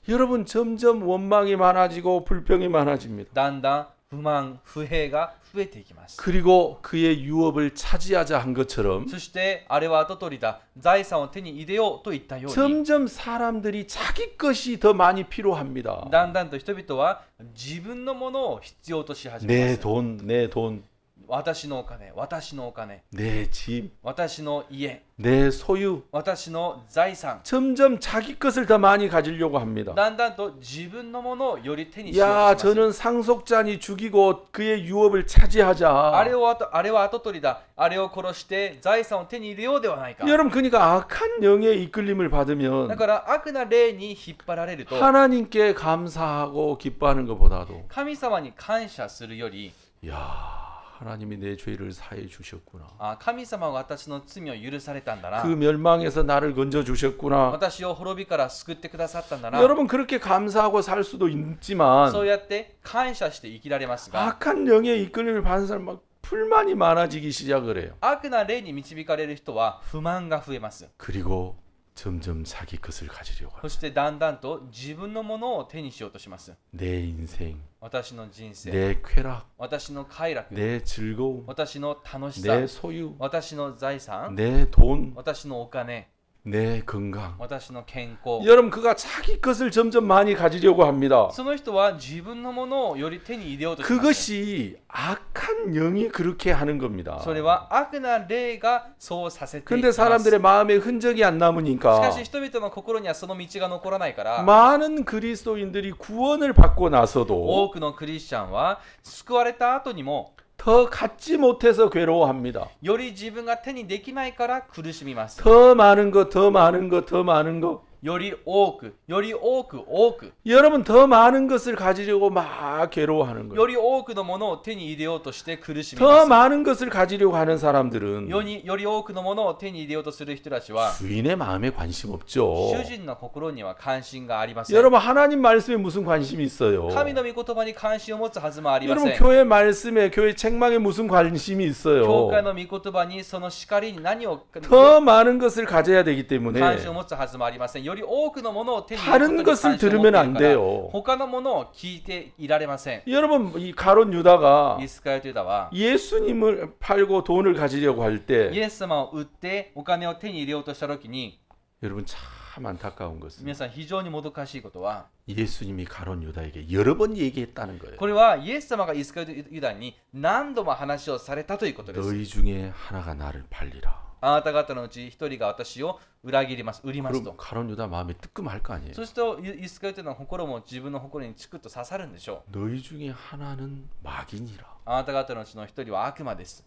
う。 여러분 점점 원망이 많아지고 불평이 많아집니다. だんだん不満、不平が増えていきます。 그리고 그의 유업을 차지하자 한 것처럼 そしてあれは跡取りだ、財産を手に入れようと言ったように、 점점 사람들이 자기 것이 더 많이 필요합니다. だんだんと人々は自分のものを必要とし始め 내 ます。 돈, 내 돈, 私のお金、私のお金、 내 집, 私の家、 내 소유. 私の財産。 점점 자기 것을 더 많이 가지려고 합니다. だんだんと自分のものをより手にしよう 야, とします。 저는 상속자니 죽이고 그의 유업을 차지하자. あれは跡取りだ、あれを殺して財産を手に入れようではないか。 여러분 그러니까 악한 영의 이끌림을 だ 받으면 から悪な霊に引っ張られると、 하나님께 감사하고 기뻐하는 것보다도 神様に感謝するより、 야, 하나님이 내 죄를 사해 주셨구나. 神様が私の罪を許されたんだな 그 。 멸망에서 나를 건져 주셨구나. 私を滅びから救ってくださったんだな。 여러분 그렇게 감사하고 살 수도 있지만 そうやって感謝して生きられますが、 악한 영의 이끌림을 받은 사람 막 불만이 많아지기 시작을 해요. 悪な霊に導かれる人は不満が増えます。 그리고 점점 자기 것을 가지려고 そしてだんだんと自分のものを手にしようとします。 내 인생, 私の人生、 내 쾌락, 私の快楽、 내 즐거움, 私の楽しさ、 내 소유, 私の財産、 내 돈, 私のお金、 내 건강. 私の健康。 여러분 그가 자기 것을 점점 많이 가지려고 합니다. その人は自分のものをより手に入れようとします。 그것이 악한 영이 그렇게 하는 겁니다. それは悪な霊がそうさせてい 근데 ます。 사람들의 마음에 흔적이 안 しか 남으니까 し人々の心にはその道が残らないから、 많은 그리스도인들이 구원을 받고 多 나서도 くのクリスチャンは救われた後にも 더 갖지 못해서 괴로워합니다. より自分が手にできないから苦しみます。 더 많은 것, 더 많은 것, 더 많은 것. より多く、より多く、多く、 여러분 더 많은 것을 가지려고 막 괴로워하는 거예요. より多くのものを手に入れようとして苦しみ 더 ます。 많은 것을 가지려고 하는 사람들은 より多くのものを手に入れようとする人たちは 주인의 마음에 관심 없죠. 主人の心には関心がありません。 여러분 하나님 말씀에 무슨 관심이 있어요? 神の御言葉に関心を持つはずもありませ 여러분 ん。 교회 말씀에 교회 책망에 무슨 관심이 教 있어요? 会の御言葉にその叱りに何を 더 많은 것을 가져야 되기 때문에 関心を持つはずもありません。より多くのものを手に入れ 다른 ることに 것을 関心を持ってい 들으면 る 안 から 돼요. 他のものを聞いていられません。 여러분 이 가론 유다가 イスカヨテユダは 예수님을 팔고 돈을 가지려고 할 イ 때 エス様を売ってお金を手に入れようとした時に 여러분 참 안타까운 것은 皆さん非常にもどかしいことは 예수님이 가론 유다에게 여러 번 얘기했다는 거예요. これはイエス様がイスカヨテユダに何度も話をされたということです。 너희 중에 하나가 나를 팔리라. あなた方のうち一人が私を裏切ります、売りますと 그럼 。 가론 유다 마음이 뜨끔할 거 아니에요. そうするとイスカヨテユダの心も自分の心にチクッと刺さるんでしょう。 너희 중에 하나는 마귀니라. あなた方のうちの一人は悪魔です。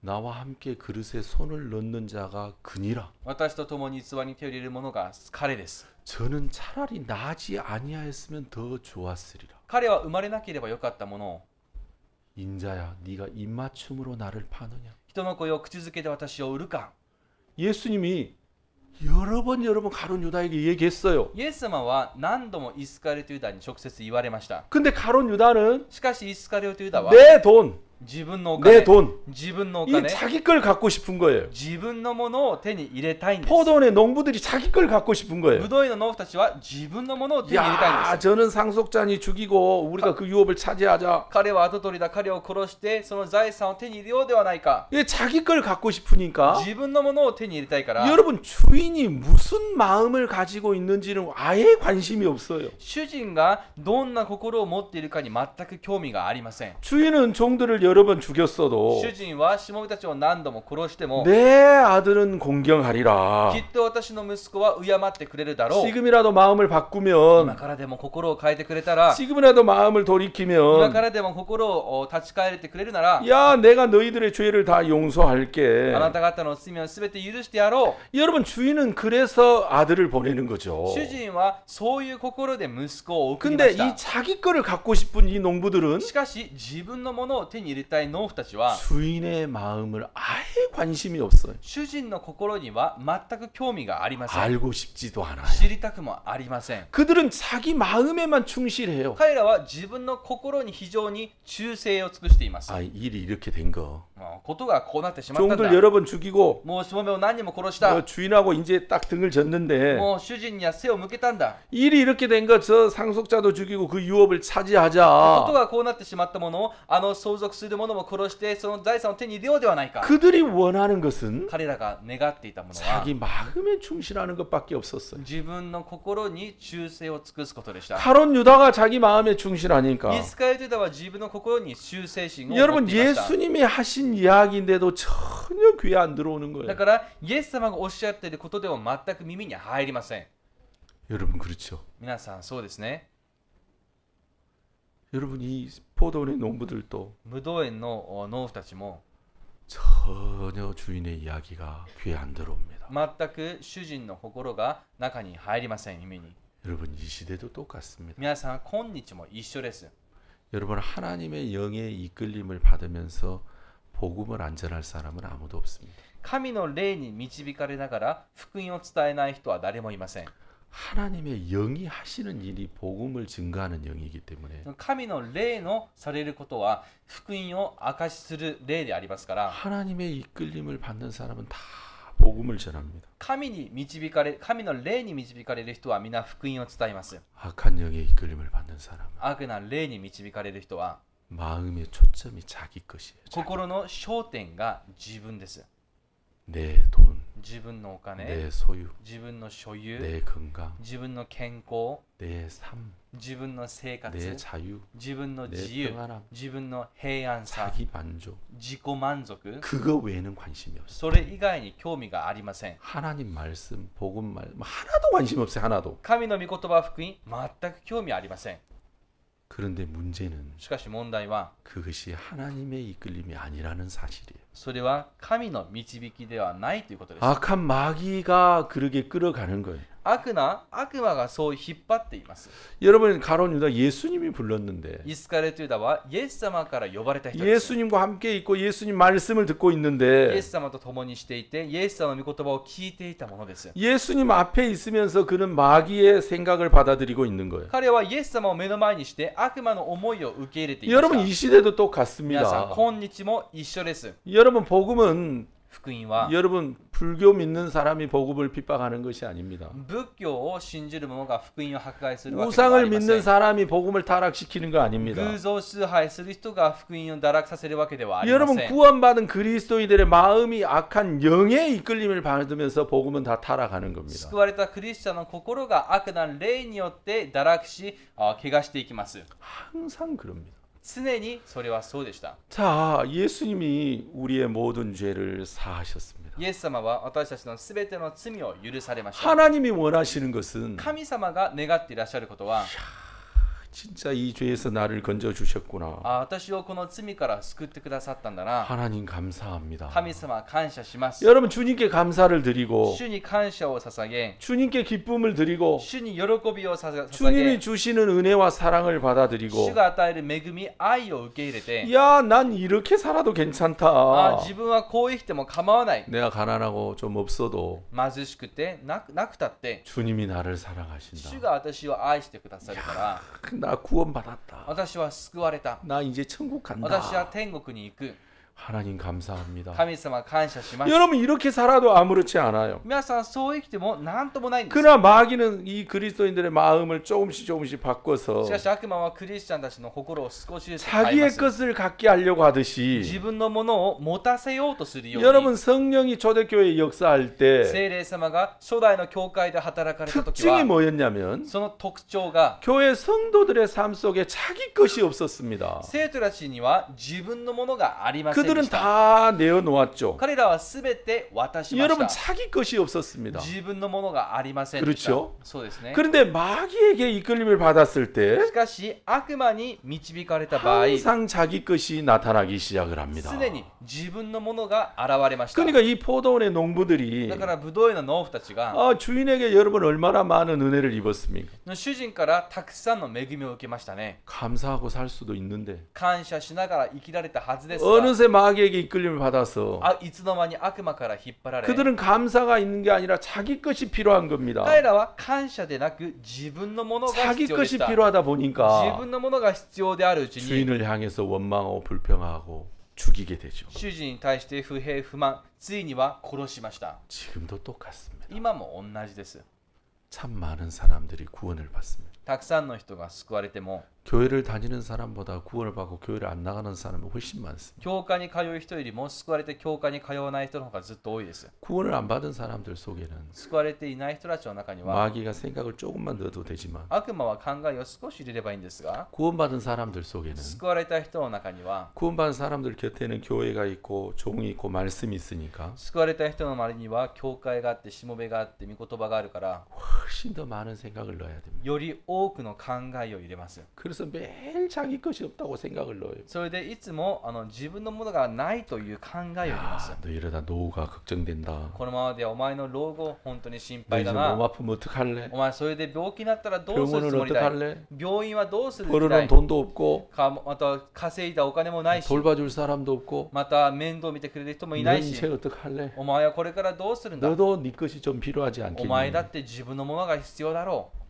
나와 함께 그릇에 손을 넣는 자가 그니라. 私と共に器に手を入れる者が彼です。 저는 차라리 나지 아니하였으면 더 좋았으리라. 彼は生まれなければよかったものを 인자야, 네가 입맞춤으로 나를 파느냐? 人の声を口づけで私を売るか。 예수님이 여러 번 가론 유다에게 얘기했어요. イエス様は何度もイスカリオテユダに直接言われました。 근데 가론 유다는 しかしイスカリオテユダは 내 돈, 自分のお 내 金、 돈, 自分のお 이 金、 자기 걸 갖고 싶은 거예요. 自分のものを手に入れたいんです。 포도원의 농부들이 자기 걸 갖고 싶은 ブ 거예요. ドウ園の農夫たちは自分のものを手に入れたいん 야, です。 저는 상속자니 죽이고 우리가 그 유업을 차지하자. 彼は跡取りだ、彼を殺してその財産を手に入れようではないか。 이게 자기 걸 갖고 싶으니까 自分のものを手に入れたいから、 여러분 주인이 무슨 마음을 가지고 있는지는 아예 관심이 없어요. 主人がどんな心を持っているかに全く興味がありません。 주인은 종들을 여러 번 죽였어도 主人はしもべたちを何度も殺しても、 내 아들은 공경하리라. きっと私の息子は敬ってくれるだろう。 지금이라도 마음을 今 바꾸면 からでも心を変えてくれたら、 지금이라도 마음을 今 돌이키면 からでも心を立ち返れてくれるなら、 야 내가 너희들의 죄를 다 용서할게. あなた方の罪をすべて許してやろ 여러분 주인은 그래서 아들을 보내는 う。 거죠. 主人はそういう心で息子を送りま 근데 した 이 。 자기 거를 갖고 싶은 이 농부들은 しかし自分のものを手に入れたい農夫たちは 주인의 마음을 아예 관심이 없어요. 主人の心には全く興味がありません。 알고 싶지도 않아요. 知りたくもありません。 그들은 자기 마음에만 충실해요. 彼らは自分の心に非常に忠誠を尽くしています。 아 일이 이렇게 된 거. もうことがこうなってしまったん 종들 だ。 여러 번 죽이고 もうしもべを何人も殺した。 주인하고 이제 딱 등을 졌는데 もう主人には背を向けたんだ。 일이 이렇게 된 거 저 상속자도 죽이고 그 유업을 こと 차지하자. がこうなってしまったものを相続する者も殺してその財産を手に入れようではないか。 그들이 원하는 것은 彼らが願っていたものは 자기 마음에 충실하는 것밖에 없었어요. 自分の心に忠誠を尽くすことでした。 가론 유다가 자기 마음에 충실하니까 イスカヨテユダは自分の心に忠誠心を持っ 여러분 ていました。 예수님이 하신 이야기인데도 전혀 귀에 안 들어오는 だ 거예요. からイエス様がおっしゃっていることでも全く耳に入りません。 여러분 그렇죠. 皆さんそうですね。 여러분 이 포도원의 농부들도 ブドウ園の農夫たちも 전혀 주인의 이야기가 귀에 안 들어옵니다. 全く主人の心が中に入りません。耳に。 여러분 이 시대도 똑같습니다. 皆さん今日も一緒です。 여러분 하나님의 영의 이끌림을 받으면서 복음을 안전할 사람은 아무도 없습니다. 神の霊に導かれながら福音を伝えない人は誰もいません。 하나님의 영이 하시는 일이 복음을 증가하는 영이기 때문에 神の霊のされることは福音を証しする霊でありますから、 하나님의 이끌림을 받는 사람은 다 복음을 전합니다. 神の霊に導かれる人は皆福音を伝えます。 악한 영의 이끌림을 받는 사람은 悪な霊に導かれる人は 마음의 초점이 자기 것이에요. 자기. 心の焦点が自分です。 내 돈, 自分のお金、 내 소유, 自分の所有、 내 건강, 自分の健康、 내 삶, 自分の生活、 내 자유, 自分の 내 自由、 평안함, 自分の平安さ、 자기 만족. 自己満足、 그거 외에는 관심이 없어요. それ以外に興味がありません。 하나님 말씀, 복음 말, 뭐 하나도 관심 없어요. 하나도. 神の御言葉福音、全く興味ありません。 그런데 문제는 しかし問題は、 그것이 하나님의 이끌림이 아니라는 사실이에요. それは神の導きではないということです。 악한 마귀가 그렇게 끌어가는 거예요. 悪魔がそう引っ張っています。 여러분 가론 유다 예수님이 불렀는데 イスカレトユダはイエス様から呼ばれた人です。 예수님과 함께 있고 예수님 말씀을 듣고 イエ 있는데 ス様と共にしていて、イエス様の御言葉を聞いていたものです。 예수님 앞에 있으면서 그는 마귀의 생각을 받아들이고 있는 거예요. 彼はイエス様を目の前にして悪魔の思いを受け入れていまし 여러분 た。 이 시대도 皆さん、 똑같습니다. 今日も一緒です。 여러분 복음은 福音は 여러분 불교 믿는 사람이 복음을 핍박하는 것이 아닙니다. 仏教を信じる者が福音を迫害するわけではあ 우상을 りませ 믿는 ん。 사람이 복음을 타락시키는 거 아닙니다. 偶像崇拝する人が福音を堕落させるわけではありま 여러분 せん。 구원받은 그리스도인들의 마음이 악한 영의 이끌림을 받으면서 복음은 다 타락하는 겁니다. 救われたクリスチャンの心が悪な霊によって堕落し、怪我していきます。 항상 그럽니다. 常にそれはそうでした。 자, 예수님이 우리의 모든 죄를 사하셨습니다. イエス様は私たちのすべての罪を許されました。 하나님이 원하시는 것은 神様が願っていらっしゃることは、 진짜 이 죄에서 나를 건져 주셨구나. 私をこの罪から救ってくださったんだな。 하나님 감사합니다. 神様感謝します。 여러분 주님께 감사를 드리고 主に感謝を捧げ、 주님께 기쁨을 드리고 主に喜びを捧 주님이 げ、 주시는 은혜와 사랑을 主 받아들이고 が与える恵み、愛を受け入れて、 야, 난 이렇게 살아도 괜찮다. 自分はこう生きても構わない。 내가 가난하고 좀 없어도 貧しくてなくたって、 주님이 나를 主 사랑하신다. が私を愛してくださるから、 나 구원받았다. 私は救われた。 나 이제 천국 私は 간다. 天国に行く。 하나님 감사합니다. 神様感謝します。 여러분 이렇게 살아도 아무렇지 않아요. 皆さんそう生きても何ともないんです。 그러나 마귀는 이 그리스도인들의 마음을 조금씩 바꿔서 しかし悪魔はクリスチャンたちの心を少しずつ変えま 자기의 す。 것을 갖게 하려고 自 하듯이 分のものを持たせようとするように、 여러분 성령이 초대교회에 역사할 때 聖霊様が初代の教会で働かれた時 특징이 は、 뭐였냐면 その特徴が 교회 성도들의 삶 속에 자기 것이 없었습니다. 生徒たちには自分のものがありませんで 그들은 した。 다 내어놓았죠. 彼らはすべて渡しま 여러분 した。 자기 것이 없었습니다. 自分のものがありませんでした。 그렇죠 そうですね。 그런데 마귀에게 이끌림을 받았을 때 しかし悪魔に導かれた場合、 항상 자기 것이 나타나기 시작을 합니다. すでに自分のものが現れました。 그러니까 이 포도원의 농부들이 だからブドウ園の農夫たちが 주인에게 여러분 얼마나 많은 은혜를 입었습니까? 主人からたくさんの恵みを受けましたね。 감사하고 살 수도 있는데 感謝しながら生きられたはずですが、 어느새 마귀에게 이끌림을 받아서 いつの間に悪魔から引っ張られ、 그들은 감사가 있는 게 아니라 자기 것이 필요한 겁니다. 彼らは感謝でなく自分のものが 자기 必要で 것이 した。 필요하다 自 보니까 分のものが必要であるうちに 주인을 향해서 원망하고 불평하고 죽이게 되죠. 主人に対して不平不満、ついには殺しました。 지금도 똑같습니다. 今も同じです。 참 많은 사람들이 구원을 받습니다. たくさんの人が救われても、 교회를 다니는 사람보다 구원을 받고 교회를 안 나가는 사람이 훨씬 많습니다. 教会に通う人よりも救われて教会に通わない人の方がずっと多いです。 구원을 안 받은 사람들 속에는 救われていない人たちの中には、 마귀가 생각을 조금만 넣어도 되지만 悪魔は考えを少し入れればいいんですが、 구원받은 사람들 속에는 救われた人の中には、 구원받은 사람들 곁에는 교회가 있고 종이 있고 말씀이 있으니까 救われた人の周りには教会があって、しもべがあって、御言葉があるから、 훨씬 더 많은 생각을 넣어야 됩니다. より多くの考えを入れます。 그래서 매일 자기 것이 없다고 생각을 넣어요. それでいつも自分のものがないという考えを入れます。 야, 너 이러다 노후가 걱정된다. このままではお前の老後本当に心 너 配 이제 だ 몸 な。 아프면 어떡할래? お前それで病気になったらどうする 병원은 つもりだい。 어떡할래? 病院はどうする気だ 벌어놓은 い。 돈도 없고 また稼いだお金もないし、 돌봐줄 사람도 없고 また面倒見てくれる人もいな 넌 いし、 이제 어떡할래? お前はこれからどうするんだ。 너도 네 것이 좀 필요하지 お前 않겠니? だって自分のものが必要だろう。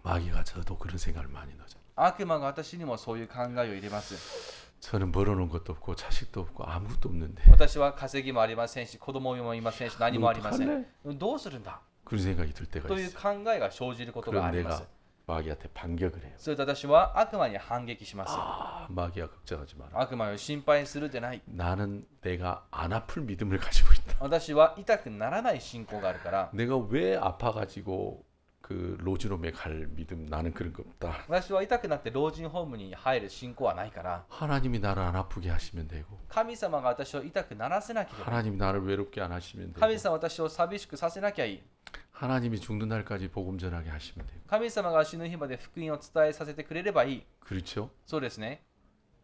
마귀가 저도 그런 생각을 많이 넣죠. 悪魔が私にもそういう考えを入れます。 저는 벌어놓은 것도 없고 자식도 없고 아무것도 없는데 私は稼ぎもありませんし、子供もいませんし、何もありません。どうするんだ 그런 생각이 들 때가 という 있어요. 考えが生じることがあ 그럼 ります 내가 。 마귀한테 반격을 해요. それと私は悪魔に反撃します。 마귀야 걱정하지 마라. 悪魔を心配するでない。 나는 내가 안 아플 믿음을 가지고 있다. 私は痛くならない信仰があるから、 내가 왜 아파가지고 그 로즈롬에 갈 믿음 나는 그런 거 없다. 私は痛くなって老人ホームに入る信仰はないから、 하나님이 나를 안 아프게 하시면 되고 神様が私を痛くならせなければ、 하나님이 나를 외롭게 안 하시면 되고 神様は私を寂しくさせなきゃいい。 하나님이 죽는 날까지 복음 전하게 하시면 되고 神様が死ぬ日まで福音を伝えさせてくれればいい。 그렇죠? そうですね。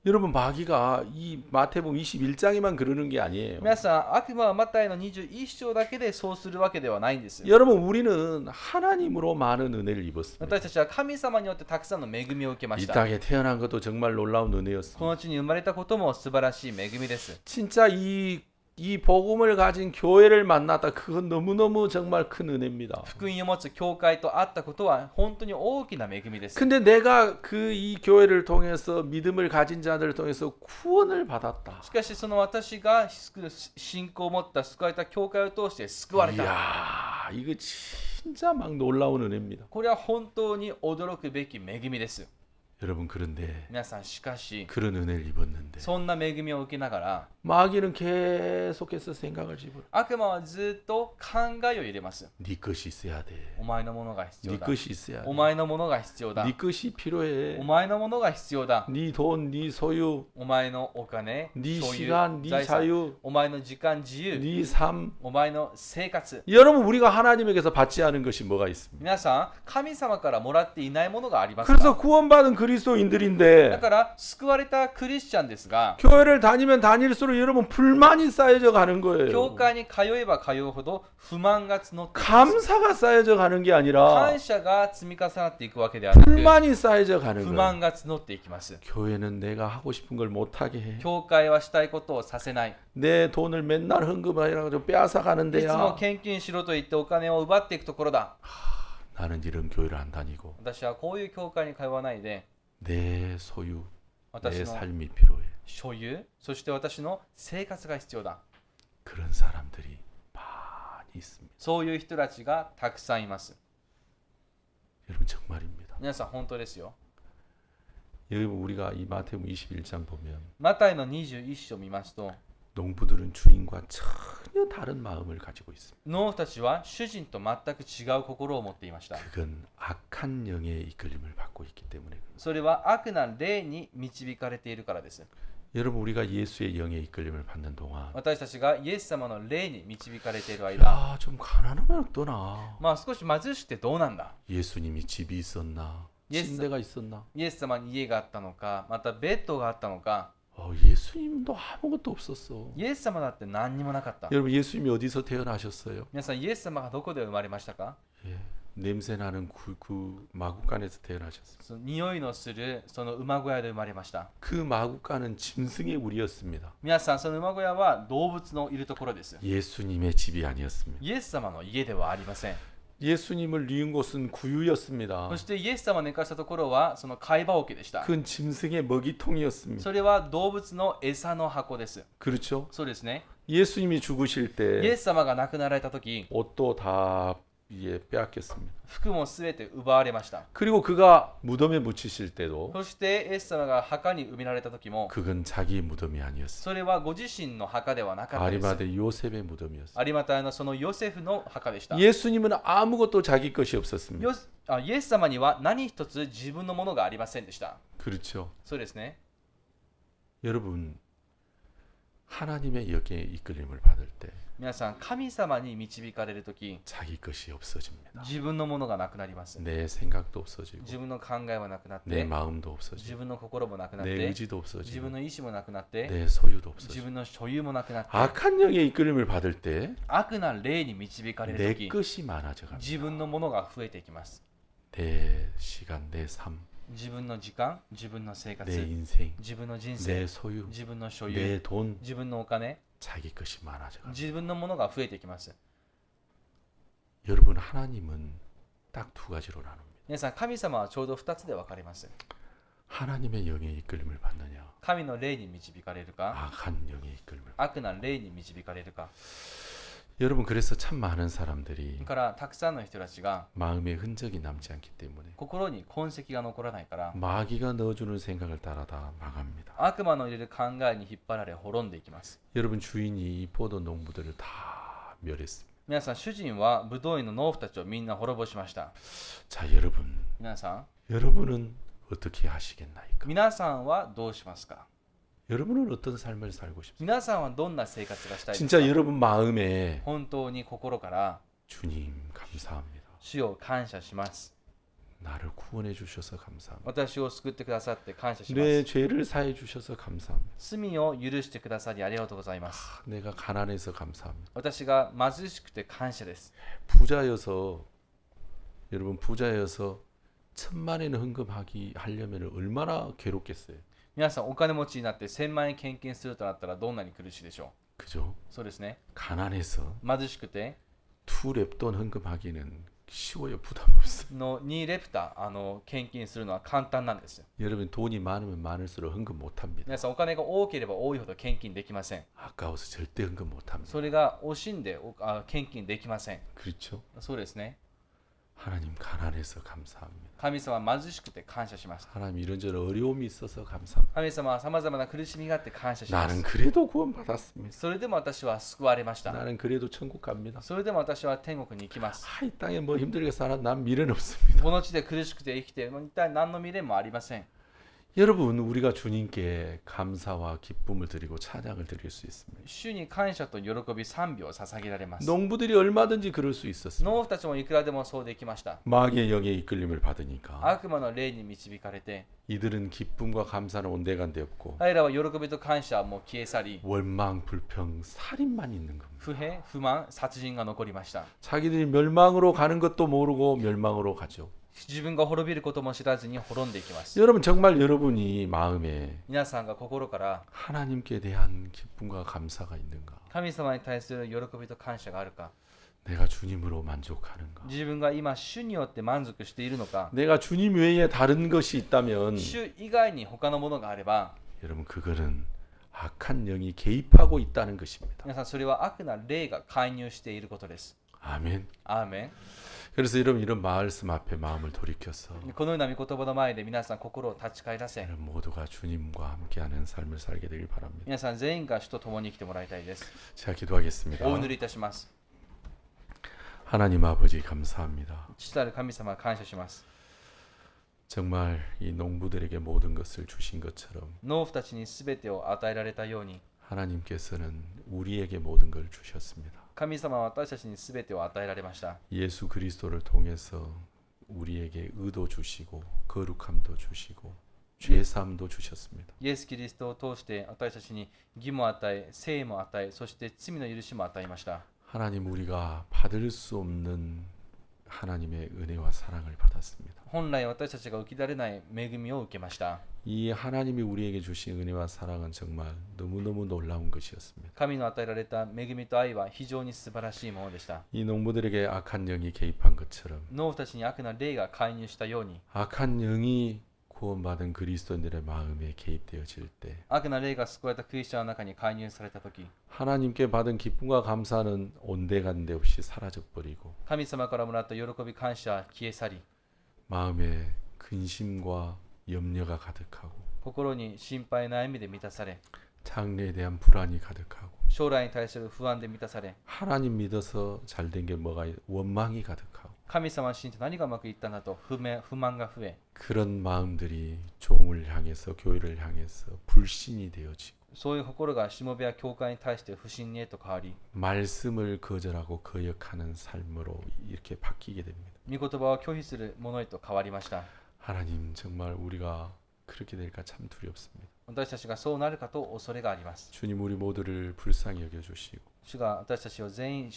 여러분 마귀가 이 마태복음 21장에만 그러는 게 아니에요. 皆さん、悪魔はマタイの21章だけでそうするわけではないんです。 여러분 우리는 하나님으로 많은 은혜를 입었습니다. 私たちは神様によってたくさんの恵みを受けま 이 した。 땅에 태어난 것도 정말 놀라운 こ 은혜였습니다. の地に生まれたことも素晴らしい恵みです。 진짜 이 복음을 가진 교회를 만났다. 그건 너무너무 정말 큰 은혜입니다. 福音を持つ教会と会ったことは本当に大きな恵みです。 근데 내가 이 교회를 통해서 믿음을 가진 자들을 통해서 구원을 받았다. しかしその私が信仰を持った救われた教会を通して救われた。 이야, 이거 진짜 막 놀라운 은혜입니다. これは本当に驚くべき恵みです。 여러분 그런데 皆さん、しかし 그런 은혜를 입었는데 そんな恵みを受けながら 마귀는 계속해서 생각을 집어요. 悪魔はずっと考えを入れます。 네 것이 있어야 돼. お前のものが必 네 要だ。 것이 있어야 돼. お前のものが必要だ。 네 것이 필요해. お前のものが必要だ。 네 돈, 네 소유, お前のお金、 네 所有、 시간, 네 財産、 자유, お前の時間、自由、 네 삶. お前の生活。 여러분 우리가 하나님에게서 받지 않은 것이 뭐가 있습니까? 皆さん、神様からもらっていないものがあります 그래서 か？ 구원받은 だ 그리스도인들인데 から救われたクリスチャンですが、 교회를 다니면 다닐수록 여러분 불만이 쌓여져 가는 教 거예요. 会に通えば通うほど不満が募っています。 감사가 쌓여져 가는 게 아니라 感謝が積み重なっていくわけではなく、 불만이 쌓여져 가는 不 거예요. 満が募っていきます。 교회는 내가 하고 싶은 걸 못하게 해. 教会はしたいことをさせない。 내 돈을 맨날 헌금하라고 빼앗아 가는 いつも 데야. 献金しろと言ってお金を奪っていくところだ。 나는 이런 교회를 안 다니고 私はこういう教会に通わないで、 내 소유, 私 내 の 삶이 필요해. 所有、そして私の生活が必要だ。 그런 사람들이 많이 있습니다. そういう人たちがたくさんいます。 여러분 정말입니다. 皆さん、本当ですよ。 여러분 우리가 이 마태복음 21장 보면 マタイの21章を見ますと、 농부들은 주인과 전혀 다른 마음을 가지고 있습니다. 農夫たちは主人と全く違う心を持っていました。 그건 악한 영의 이끌림을 받고 있기 때문에 그렇습니다. それは悪な霊に導かれているからです。 여러분 우리가 예수의 영의 이끌림을 받는 동안 私たちがイエス様の霊に導かれている間、 야, 좀 가난하면 어떠나? まあ少し貧しくてどうなんだ？ 예수님이 집이 있었나? 침대가 있었나? イエス様に家があったのか、またベッドがあったのか、 예수님도 아무것도 없었어. イエス様だって何にもなかった。 여러분 예수님이 어디서 태어나셨어요? 皆さん、イエス様がどこで生まれましたか？ 예, 냄새나는 그 마구간에서 태어나셨습니다. その匂いのするその馬小屋で生まれました。 그 마구간은 짐승의 우리였습니다. 皆さん、その馬小屋は動物のいるところです。 예수님의 집이 아니었습니다. イエス様の家ではありません。 예수님을 뉘은 곳은 구유였습니다. そしてイエス様を寝かしたところはその貝羽桶でした。 그건 짐승의 먹이통이었습니다. それは動物の餌の箱です。 그렇죠? そうですね。 예수님이 죽으실 イエ 때 ス様が亡くなられたとき、 옷도 다 빼앗겼습니다. 服もすべて奪われました。 그리고 그가 무덤에 묻히실 때도 そしてイエス様が墓に埋められたときも、 그건 자기 무덤이 아니었어요. それはご自身の墓ではなかったです。 아리마대 요셉의 무덤이었어요. 有馬隊のそのヨセフの墓でした。 예수님은 아무것도 자기 것이 없었습니다. イエス様には何一つ自分のものがありませんでした。 그렇죠. そうですね。 여러분 하나님의 영의 이끌림을 받을 때 皆さん、神様に導かれるとき、 자기 것이 없어집니다. 自分のものがなくなります。 내 생각도 없어지고 自分の考えはなくなっ 내 て、 마음도 自 없어지고 分の心もなくなっ 내 て、 의지도 自 없어지고 分の意志もなくなって、 내 소유도 自 없어지고 分の所有もなくなって、 악한 영의 이끌림을 받을 때 悪な霊に導かれると 내 き、 것이 많아져 갑니다. 自分のものが増えていきます。 내 시간, 내 삶, 自分の時間、自分の生活、 내 인생, 自分の人生、 내 소유, 自分の所有、 내 돈, 自分のお金、 자기 것이 많아져 갑니다. 自分のものが増えていきます。 여러분 하나님은 딱 두 가지로 나눕니다. 皆さん、神様はちょうど2つで分かれます。 하나님의 영의 이끌림을 받느냐, 神の霊に導かれるか 악한 영의 이끌림을. 悪な霊に導かれるか 여러분, 그래서 참 많은 사람들이 だからたくさんの人たちが 마음에 흔적이 남지 않기 때문에 心に痕跡が残らないから 마귀가 넣어주는 생각을 따라 다 망합니다. 悪魔の入れる考えに引っ張られ滅んでいきます。 여러분, 주인이 이 포도 농부들을 다 멸했습니다. 皆さん、主人はブドウ園の農夫たちをみんな滅ぼしました。 자, 여러분, 皆さん、 여러분은 어떻게 하시겠나이까? 皆さんはどうしますか？ 여러분은 어떤 삶을 살고 싶습니까? 皆さんはどんな生活がしたいです 진짜 か？ 여러분 마음에 本当に心から 주님 감사합니다. 主を感謝します。 나를 구원해 주셔서 감사합니다. 私を救ってくださって感謝しま 내 す。 죄를 사해 주셔서 감사합니다. 罪を許してくださりありがとうございます。 내가 가난해서 감사합니다. 私が貧しくて感謝です。 부자여서 여러분 부자여서 천만에는 헌금하기 하려면 얼마나 괴롭겠어요. 皆さん、お金持ちになって1000万円献金するとなったらどんなに苦しいでしょ 그죠? う？そうですね。 가난해서 貧しくて 2랩돈 헌금하기는 쉬워요. 부담 없어요. の2レプタ献金するのは簡単なんですよ。 여러분 돈이 많으면 많을수록 헌금 못 합니다. 皆さん、お金が多ければ多いほど献金できません。 아까워서 절대 헌금 못 합니다. それが惜しんで献金できません。 그렇죠? そうですね。 하나님 가난해서 감사합니다. 神様は貧しくて感謝します。 하나님 이런저런 어려움이 있어서 감사합니다. 神様はさまざまな苦しみがあって感謝しま 나는 す。 그래도 구원받았습니다. それでも私は救われました。 나는 그래도 천국 갑니다. それでも私は天国に行きます。 이 땅에 뭐 힘들게 살아 난 미련 없습니다. この地で苦しくて生きて、一体何の未練もありません。 여러분 우리가 주님께 감사와 기쁨을 드리고 찬양을 드릴 수 있습니다. 主に感謝と喜び賛美を捧げられます。 농부들이 얼마든지 그럴 수 있었습니다. 農夫たちもいくらでもそうできました。 마귀의 영의 이끌림을 받으니까 悪魔の霊に導かれて、 이들은 기쁨과 감사는 온데간데 없고 彼らは喜びと感謝はもう消え去り、 원망, 불평, 살인만 있는 겁니다. 不平、不満、殺人が残りました。 자기들이 멸망으로 가는 것도 모르고 멸망으로 가죠. 自分が滅びることも知らずに滅んでいきます。 여러분 정말 여러분이 마음에 皆さんが心から 하나님께 대한 기쁨과 감사가 있는가? 神様に対する喜びと感謝があるか、 내가 주님으로 만족하는가? 自分が今主によって満足しているのか、 내가 주님 외에 다른 것이 있다면 主以外に他のものがあれば、 여러분 그거는 악한 영이 개입하고 있다는 것입니다. 皆さんそれは悪な霊が介入していることです。 아멘. アーメン。 그래서 여러분 이런 말씀 앞에 마음을 돌이켜서 このような御言葉の前で皆さん心を立ち返らせ、 여러분 모두가 주님과 함께하는 삶을 살게 되길 바랍니다. 皆さん全員が主と共に生きてもらいたいです。 제가 기도하겠습니다. お祈りいたします。 하나님 아버지 감사합니다. 父なる神様感謝します。 정말 이 농부들에게 모든 것을 주신 것처럼 農夫たちに全てを与えられたように、 하나님께서는 우리에게 모든 걸 주셨습니다. 神様は私たちに全てを与えられました。 예수 그리스도를 통해서 우리에게 의도 주시고 거룩함도 주시고 죄사함도 주셨습니다. イエス・キリストを通して私たちに義も与え、聖も与え、そして罪の許しも与えました。 하나님 우리가 받을 수 없는 하나님의 은혜와 사랑을 받았습니다. 本来私たちが受けられない恵みを受けました。 이 하나님이 우리에게 주신 은혜와 사랑은 정말 너무너무 놀라운 것이었습니다. 神の与えられた恵みと愛は非常に素晴らしいものでした。 이 농부들에게 악한 영이 개입한 것처럼 農夫たちに悪な霊が介入したように、 악한 영이 구원받은 그리스도인들의 마음에 개입되어질 때 悪な霊が救われたクリスチャンの中に介入されたとき、 하나님께 받은 기쁨과 감사는 온데간데 없이 사라져 버리고 神様からもらった喜び感謝は消え去り、 마음에 근심과 염려가 가득하고 心に心配悩みで満たされ、 장래에 대한 불안이 가득하고 将来に対する不安で満たされ、 하나님 믿어서 잘된 게 뭐가 원망이 가득하고 神様を信じて何がうまくいったんだと不満が増え、 그런 마음들이 종을 향해서 교회를 향해서 불신이 되어지고 そういう心がしもべや教会に対して不信へと変わり、 말씀을 거절하고 거역하는 삶으로 이렇게 바뀌게 됩니다. 御言葉を拒否するものへと変わりました。 하나님 정말 우리가 그렇게 될까 참 두렵습니다. 私たちがそうなるかと恐れがあります。 주님 우리 모두를 불쌍히 여겨주시고 主が私たちを全員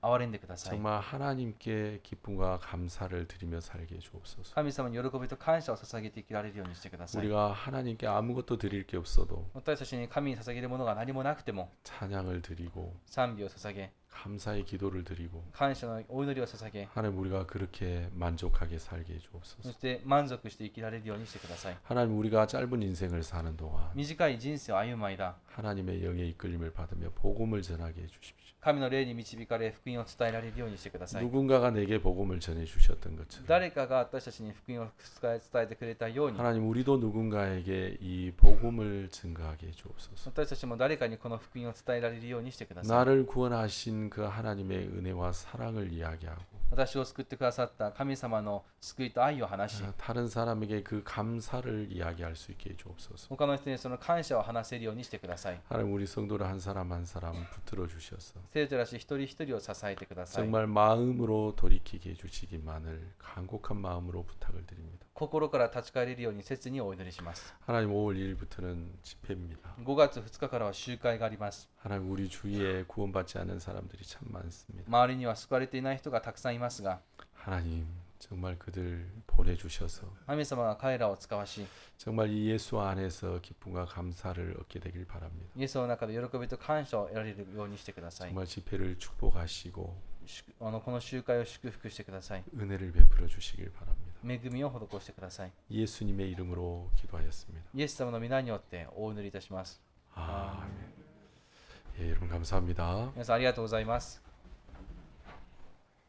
憐れんでください。 정말 하나님께 기쁨과 감사를 드리며 살게 해주옵소서. 神様に喜びと感謝を捧げて生きられるようにしてください。 우리가 하나님께 아무것도 드릴 게 없어도 私たちに神に捧げるものが何もなくても 찬양을 드리고 賛美を捧げ、 감사의 기도를 드리고 感謝のお祈りを捧げ、 하나님 우리가 그렇게 만족하게 살게 そ 해주옵소서. して満足して生きられるようにしてください。 하나님 우리가 짧은 인생을 사는 동안 短い人生を歩む間、 하나님의 영의 이끌림을 받으며 복음을 전하게 해주십시오. 神の霊に導かれ福音を伝えられるようにしてください。 누군가가 내게 복음을 전해 주셨던 것처럼 誰かが私たちに福音を伝えてくれたように、 하나님 우리도 누군가에게 이 복음을 증가하게 해주옵소서. 私たちも誰かにこの福音を伝えられるようにしてください。 나를 구원하신 그 하나님의 은혜와 사랑을 이야기하고 私を救ってくださった神様の救いと愛を話し、 다른 사람에게 그 감사를 이야기할 수 있게 해주옵소서. 他の人にその感謝を話せるようにしてください。 하나님 우리 성도를 한 사람 한 사람 붙들어 주셔서 生徒らし一人一人を支えてください。 정말 마음으로 돌이키게 해주시기만을 간곡한 마음으로 부탁을 드립니다. 心から立ち返れるように切にお祈りします。 하나님 5월 1일부터는 집회입니다. 5月2日からは集会があります。 하나님 우리 주위에 구원받지 않은 사람들이 참 많습니다. 周りには救われていない人がたくさんいますが、 하나님 정말 그들 보내주셔서 神様が彼らを使わし、 정말 이 예수 안에서 기쁨과 감사를 얻게 되길 바랍니다. イエスの中で喜びと感謝を得られるようにしてください。 정말 집회를 축복하시고 この集会を祝福してください。 은혜를 베풀어 주시길 바랍니다. 恵みを施してください。 예수님의 이름으로 기도하였습니다. イエス様の皆によってお祈りいたします。 아멘. 예, 여러분 감사합니다. 皆さんありがとうございます。